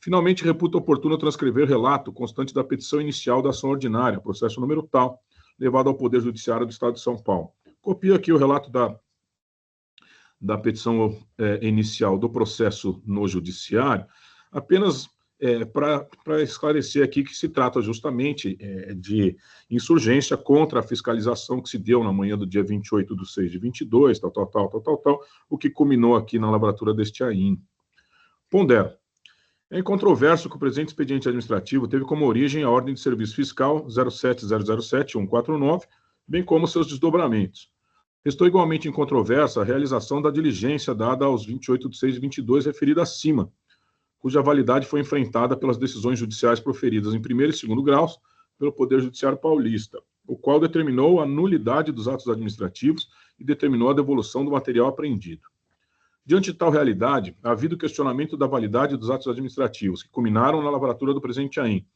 Finalmente, reputo oportuno transcrever relato constante da petição inicial da ação ordinária, processo número tal, levado ao Poder Judiciário do Estado de São Paulo. Copio aqui o relato da petição inicial do processo no Judiciário, apenas para esclarecer aqui que se trata justamente de insurgência contra a fiscalização que se deu na manhã do dia 28/6/22, tal, o que culminou aqui na lavratura deste AIN. Pondero. É incontroverso que o presente expediente administrativo teve como origem a ordem de serviço fiscal 07007-149, bem como seus desdobramentos. Restou igualmente em controvérsia a realização da diligência dada aos 28 de 6 e 22 referida acima, cuja validade foi enfrentada pelas decisões judiciais proferidas em primeiro e segundo graus pelo Poder Judiciário Paulista, o qual determinou a nulidade dos atos administrativos e determinou a devolução do material apreendido. Diante de tal realidade, ha havido questionamento da validade dos atos administrativos, que culminaram na lavratura do presente AIM,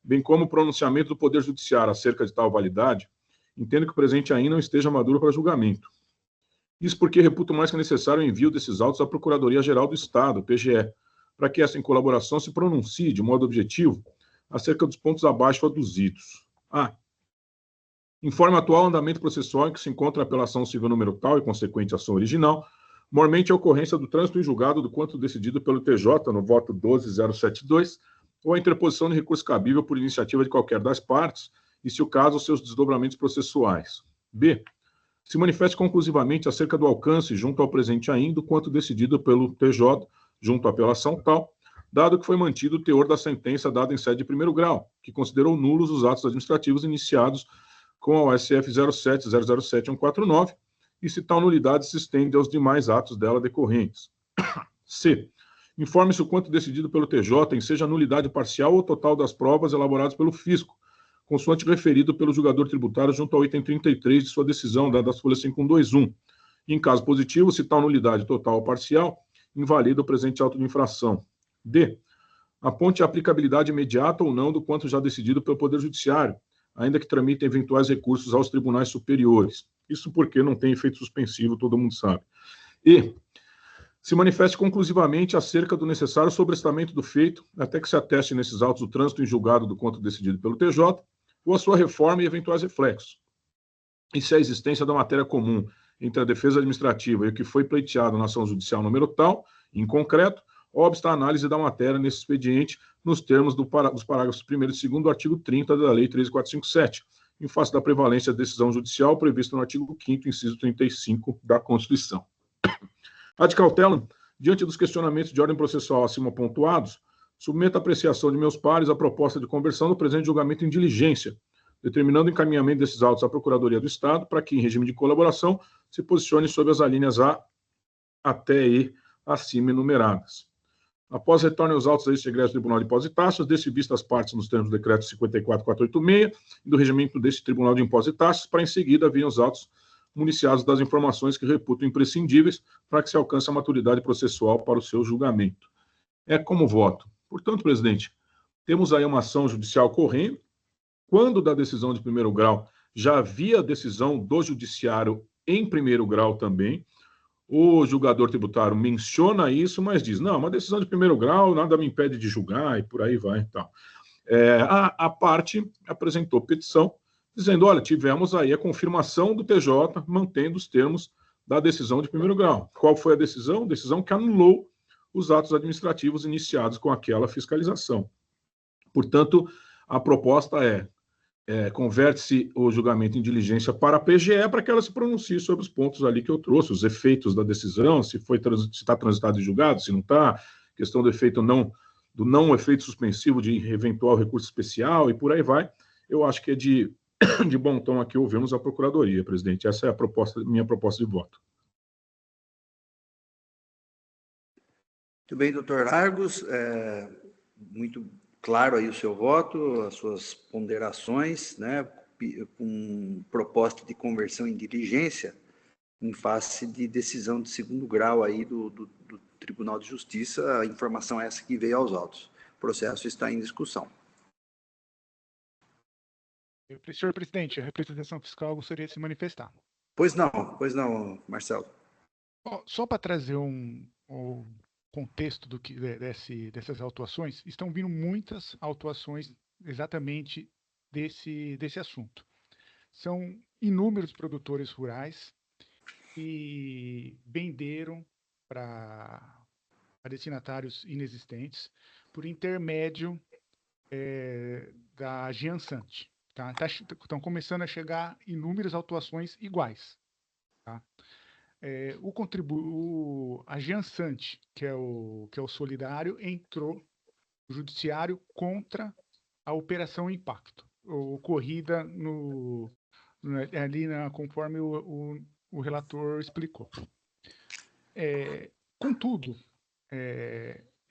bem como o pronunciamento do Poder Judiciário acerca de tal validade, entendo que o presente AIM não esteja maduro para julgamento. Isso porque reputo mais que necessário o envio desses autos à Procuradoria-Geral do Estado, PGE, para que essa, em colaboração, se pronuncie de modo objetivo acerca dos pontos abaixo aduzidos. A. Informe o atual andamento processual em que se encontra a apelação civil número tal e consequente ação original, mormente a ocorrência do trânsito em julgado do quanto decidido pelo TJ no voto 12072, ou a interposição de recurso cabível por iniciativa de qualquer das partes, e, se o caso, os seus desdobramentos processuais. B. Se manifeste conclusivamente acerca do alcance junto ao presente AIM do quanto decidido pelo TJ junto à apelação tal, dado que foi mantido o teor da sentença dada em sede de primeiro grau, que considerou nulos os atos administrativos iniciados com a OSF 07-007-149, e se tal nulidade se estende aos demais atos dela decorrentes. C. Informe-se o quanto decidido pelo TJ em seja nulidade parcial ou total das provas elaboradas pelo fisco, consoante referido pelo julgador tributário junto ao item 33 de sua decisão, das folhas 5121. E, em caso positivo, se tal nulidade total ou parcial, invalida o presente auto de infração. D. Aponte a aplicabilidade imediata ou não do quanto já decidido pelo Poder Judiciário, ainda que tramite eventuais recursos aos tribunais superiores. Isso porque não tem efeito suspensivo, todo mundo sabe. E. Se manifeste conclusivamente acerca do necessário sobrestamento do feito, até que se ateste nesses autos o trânsito em julgado do quanto decidido pelo TJ, ou a sua reforma e eventuais reflexos. E se a existência da matéria comum entre a defesa administrativa e o que foi pleiteado na ação judicial número tal, em concreto, obsta a análise da matéria nesse expediente nos termos dos parágrafos 1º e 2º do artigo 30 da Lei 13.457, em face da prevalência da decisão judicial prevista no artigo 5º, inciso 35 da Constituição. Ad cautelam, diante dos questionamentos de ordem processual acima pontuados, submeto à apreciação de meus pares a proposta de conversão do presente julgamento em diligência, determinando o encaminhamento desses autos à Procuradoria do Estado para que, em regime de colaboração, se posicione sobre as alíneas A até E acima enumeradas. Após retornem os autos a este egresso do Tribunal de Impostos e Taxas, desse vista as partes nos termos do decreto 54.486 e do regimento deste Tribunal de Impostos e Taxas, para em seguida virem os autos municiados das informações que reputam imprescindíveis para que se alcance a maturidade processual para o seu julgamento. É como voto. Portanto, presidente, temos aí uma ação judicial correndo. Quando da decisão de primeiro grau, já havia decisão do judiciário em primeiro grau também. O julgador tributário menciona isso, mas diz, não, uma decisão de primeiro grau, nada me impede de julgar, e por aí vai. Então. A parte apresentou petição, dizendo, olha, tivemos aí a confirmação do TJ, mantendo os termos da decisão de primeiro grau. Qual foi a decisão? Decisão que anulou os atos administrativos iniciados com aquela fiscalização. Portanto, a proposta converte-se o julgamento em diligência para a PGE para que ela se pronuncie sobre os pontos ali que eu trouxe, os efeitos da decisão, se está transitado em julgado, se não está, questão do efeito do não efeito suspensivo de eventual recurso especial e por aí vai. Eu acho que é de bom tom aqui ouvirmos a Procuradoria, presidente. Essa é a minha proposta de voto. Muito bem, doutor Largos. Muito claro aí o seu voto, as suas ponderações, né, com proposta de conversão em diligência em face de decisão de segundo grau aí do Tribunal de Justiça. A informação é essa que veio aos autos. O processo está em discussão. Senhor presidente, a representação fiscal gostaria de se manifestar. Pois não, Marcelo. Só para trazer um contexto dessas autuações, estão vindo muitas autuações exatamente desse assunto. São inúmeros produtores rurais que venderam para destinatários inexistentes por intermédio da Giansante. Tá? Estão começando a chegar inúmeras autuações iguais. Tá? A Giansante, que é o solidário, entrou no judiciário contra a Operação Impacto, ocorrida no né, ali conforme o relator explicou. Contudo,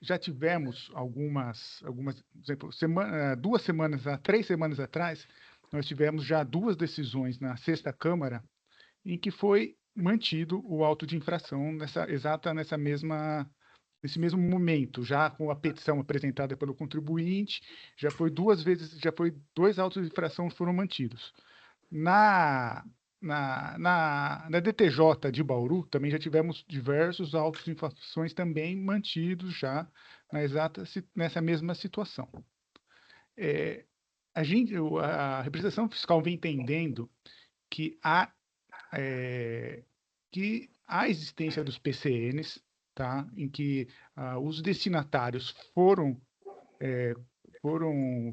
já tivemos algumas, por exemplo, 3 semanas atrás, nós tivemos já 2 decisões na 6ª Câmara em que foi mantido o auto de infração nesse mesmo momento, já com a petição apresentada pelo contribuinte, já foi 2 autos de infração que foram mantidos. Na DTJ de Bauru, também já tivemos diversos autos de infrações também mantidos já nessa mesma situação. A representação fiscal vem entendendo que há existência dos PCNs, tá? Em que os destinatários foram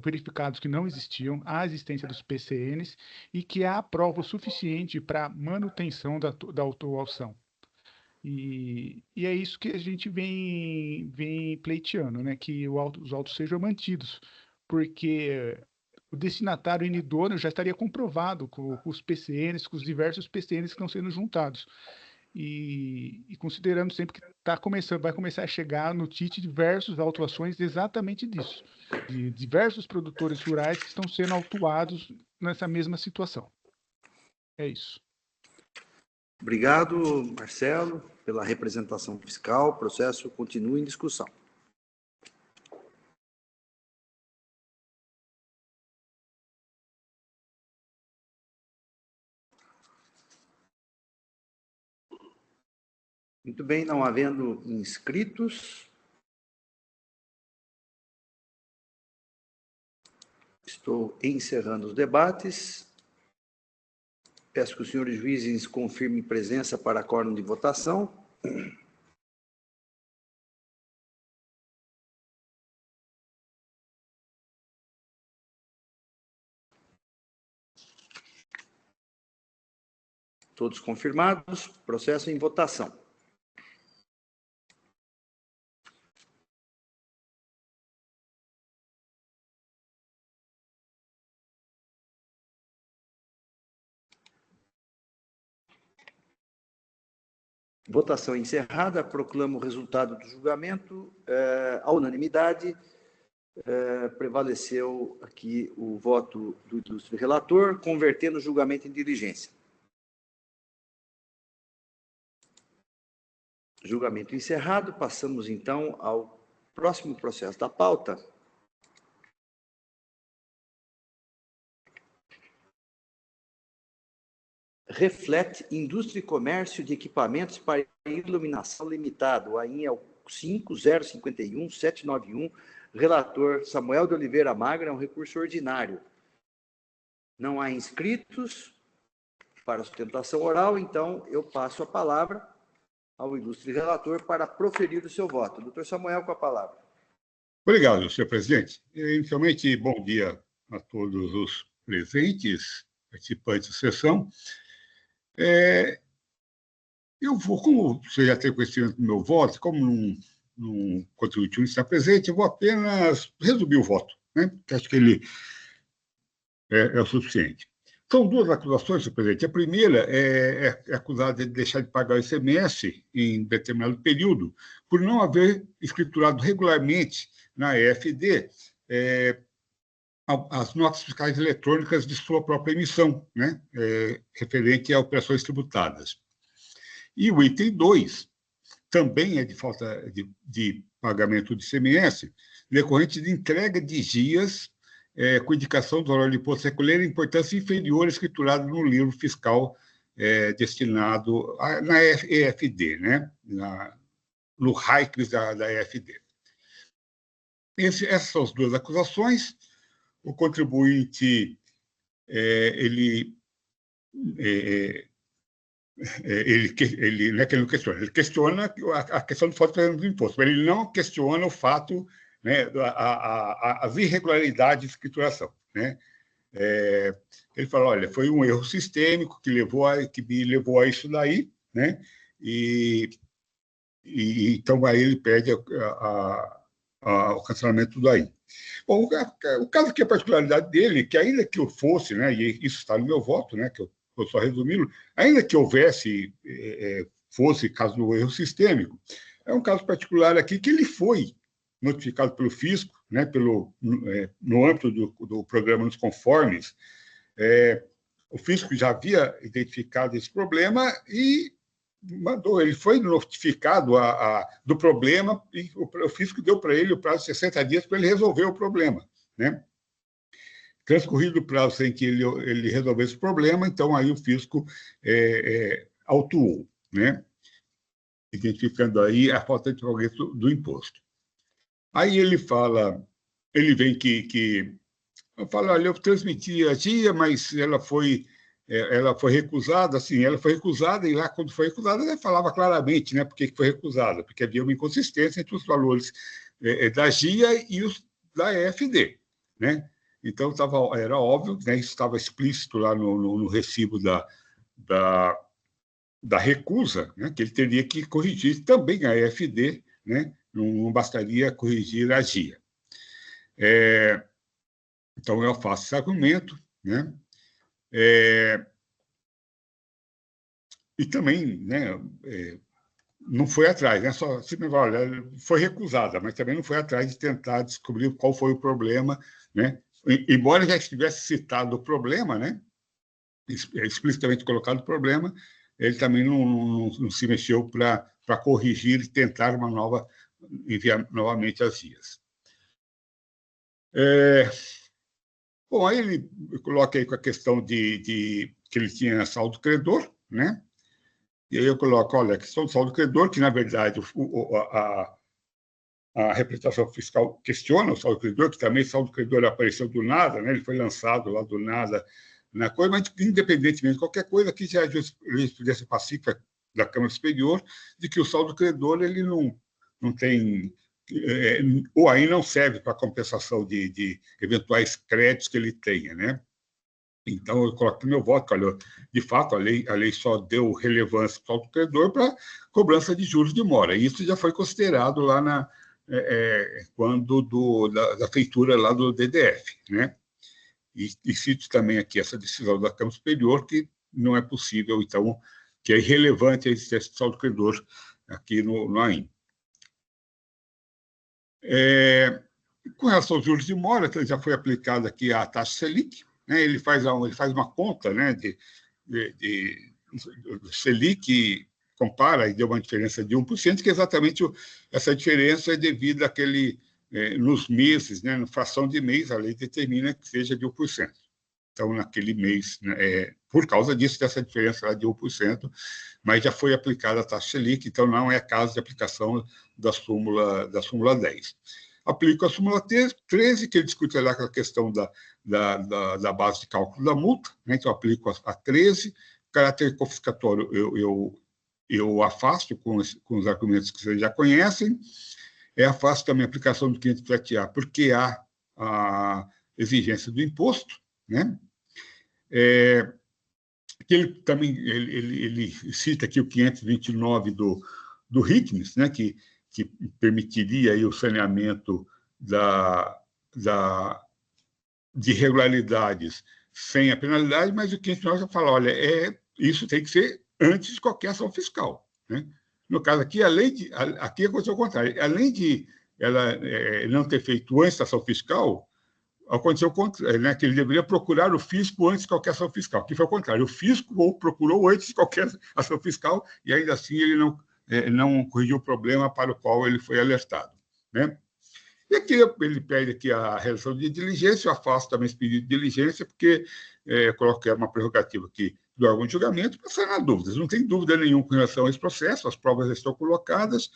verificados que não existiam, a existência dos PCNs e que há prova suficiente para manutenção da autuação. E é isso que a gente vem pleiteando, né? Que os autos sejam mantidos, porque o destinatário inidôneo já estaria comprovado com os PCNs, com os diversos PCNs que estão sendo juntados. E considerando sempre que vai começar a chegar no TIT diversas autuações exatamente disso, de diversos produtores rurais que estão sendo autuados nessa mesma situação. É isso. Obrigado, Marcelo, pela representação fiscal. O processo continua em discussão. Muito bem, não havendo inscritos, estou encerrando os debates. Peço que os senhores juízes confirmem presença para quórum de votação. Todos confirmados, processo em votação. Votação encerrada, proclamo o resultado do julgamento. À unanimidade, prevaleceu aqui o voto do ilustre relator, convertendo o julgamento em diligência. Julgamento encerrado, passamos então ao próximo processo da pauta. Reflete Indústria e Comércio de Equipamentos para Iluminação Limitado, AIN é o 5051791, relator Samuel de Oliveira Magra, é um recurso ordinário. Não há inscritos para sustentação oral, então eu passo a palavra ao ilustre relator para proferir o seu voto. Doutor Samuel, com a palavra. Obrigado, senhor presidente. Inicialmente, bom dia a todos os presentes, participantes da sessão. Eu vou, como você já tem conhecimento do meu voto, como não contribuinte não está presente, eu vou apenas resumir o voto, né? Porque acho que ele é o suficiente. São 2 acusações, senhor presidente. A primeira é acusada de deixar de pagar o ICMS em determinado período, por não haver escriturado regularmente na EFD as notas fiscais eletrônicas de sua própria emissão, né? Referente a operações tributadas. E o item 2 também é de falta de pagamento de ICMS, decorrente de entrega de GIAs com indicação do valor de imposto recolher em importância inferior escriturado no livro fiscal destinado na EFD, né? No RAICS da EFD. Essas são as 2 acusações. O contribuinte, ele não é que ele não questiona, ele questiona a questão do fato do imposto, mas ele não questiona o fato, né, as irregularidades de escrituração, né? Ele fala, olha, foi um erro sistêmico que me levou a isso daí, né? E então aí ele pede o cancelamento daí. Bom, o caso aqui, a particularidade dele, que ainda que eu fosse, né, e isso está no meu voto, né, que eu vou só resumindo, ainda que houvesse, fosse caso do erro sistêmico, é um caso particular aqui que ele foi notificado pelo fisco, né, no âmbito do programa Nos Conformes. O fisco já havia identificado esse problema e ele foi notificado do problema e o fisco deu para ele o prazo de 60 dias para ele resolver o problema, né? Transcorrido o prazo sem que ele resolvesse o problema, então aí o fisco autuou, né? Identificando aí a falta de pagamento do imposto. Aí ele vem eu falo, olha, eu transmiti a GIA, mas ela foi recusada, assim, ela foi recusada, e lá, quando foi recusada, ela falava claramente, né, por que foi recusada, porque havia uma inconsistência entre os valores da GIA e os da EFD, né? Então, era óbvio, né, isso estava explícito lá no recibo da recusa, né, que ele teria que corrigir também a EFD, né, não bastaria corrigir a GIA. Então, eu faço esse argumento, né? E também, né, não foi atrás, né? Só olha, foi recusada, mas também não foi atrás de tentar descobrir qual foi o problema, né? Embora já estivesse citado o problema, né? Explicitamente colocado o problema, ele também não se mexeu para corrigir e tentar enviar novamente as GIAs. Bom, aí ele coloca aí com a questão de que ele tinha saldo credor, né? E aí eu coloco, olha, a questão do saldo credor, que, na verdade, a representação fiscal questiona o saldo credor, que também o saldo credor apareceu do nada, né? Ele foi lançado lá do nada na coisa, mas, independentemente de qualquer coisa, aqui já é a jurisprudência pacífica da Câmara Superior, de que o saldo credor ele não tem... ou aí não serve para compensação de eventuais créditos que ele tenha, né? Então, eu coloco no meu voto, olha, de fato, a lei só deu relevância para o saldo credor para cobrança de juros de mora. E isso já foi considerado lá da feitura lá do DDF, né? E cito também aqui essa decisão da Câmara Superior, que não é possível, então, que é irrelevante a existência do saldo credor aqui no AIM. Com relação aos juros de mora, já foi aplicada aqui a taxa Selic, né? Ele faz uma conta, né, de Selic, compara e deu uma diferença de 1%, que exatamente essa diferença é devido àquele, nos meses, né, na fração de mês, a lei determina que seja de 1%. Então, naquele mês, né, por causa disso, dessa diferença lá de 1%, mas já foi aplicada a taxa Selic, então não é caso de aplicação da súmula 10. Aplico a súmula 13, que ele discute lá aquela questão da base de cálculo da multa, né? Então, aplico a 13. Caráter confiscatório eu afasto com os argumentos que vocês já conhecem. Afasto também a aplicação do 507A, porque há a exigência do imposto, né? Ele também ele cita aqui o 529 do RICMES, né? Que permitiria aí o saneamento de irregularidades sem a penalidade, mas o 509 fala, olha, isso tem que ser antes de qualquer ação fiscal, né? No caso aqui, aqui aconteceu o contrário. Além de ela não ter feito antes da ação fiscal, aconteceu o contrário, né, que ele deveria procurar o fisco antes de qualquer ação fiscal. Aqui foi o contrário. O fisco procurou antes de qualquer ação fiscal e, ainda assim, ele não corrigiu o problema para o qual ele foi alertado, né? E aqui ele pede aqui a realização de diligência, eu afasto também esse pedido de diligência, porque coloquei uma prerrogativa aqui do órgão de julgamento para sanar dúvidas. Não tem dúvida nenhuma com relação a esse processo, as provas estão colocadas,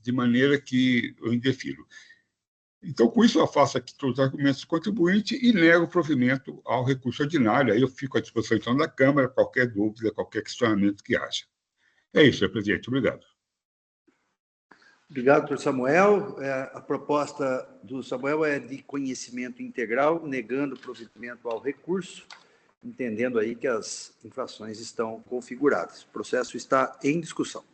de maneira que eu indefiro. Então, com isso, eu afasto aqui todos os argumentos do contribuinte e nego o provimento ao recurso ordinário. Aí eu fico à disposição, então, da Câmara, qualquer dúvida, qualquer questionamento que haja. É isso, senhor presidente. Obrigado. Obrigado, doutor Samuel. A proposta do Samuel é de conhecimento integral, negando o provimento ao recurso, entendendo aí que as infrações estão configuradas. O processo está em discussão.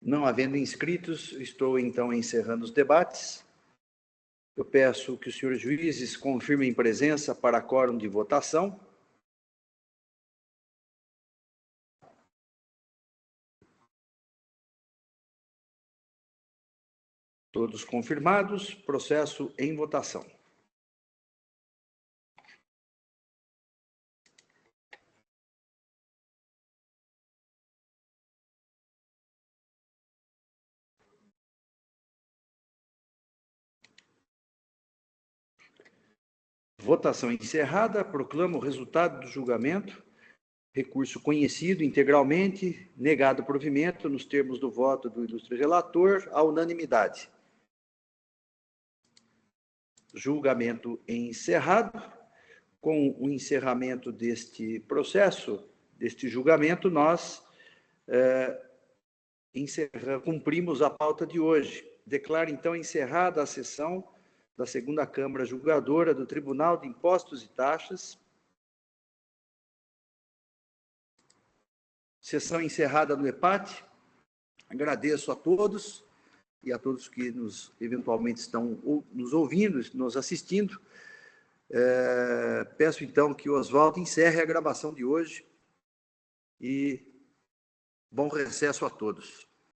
Não havendo inscritos, estou então encerrando os debates. Eu peço que os senhores juízes confirmem presença para quórum de votação. Todos confirmados, processo em votação. Votação encerrada, proclamo o resultado do julgamento. Recurso conhecido integralmente, negado provimento nos termos do voto do ilustre relator, à unanimidade. Julgamento encerrado. Com o encerramento deste processo, deste julgamento, nós cumprimos a pauta de hoje. Declaro, então, encerrada a sessão da Segunda Câmara Julgadora do Tribunal de Impostos e Taxas. Sessão encerrada no EPAT. Agradeço a todos e a todos que eventualmente estão nos ouvindo, nos assistindo. Peço, então, que o Oswaldo encerre a gravação de hoje e bom recesso a todos.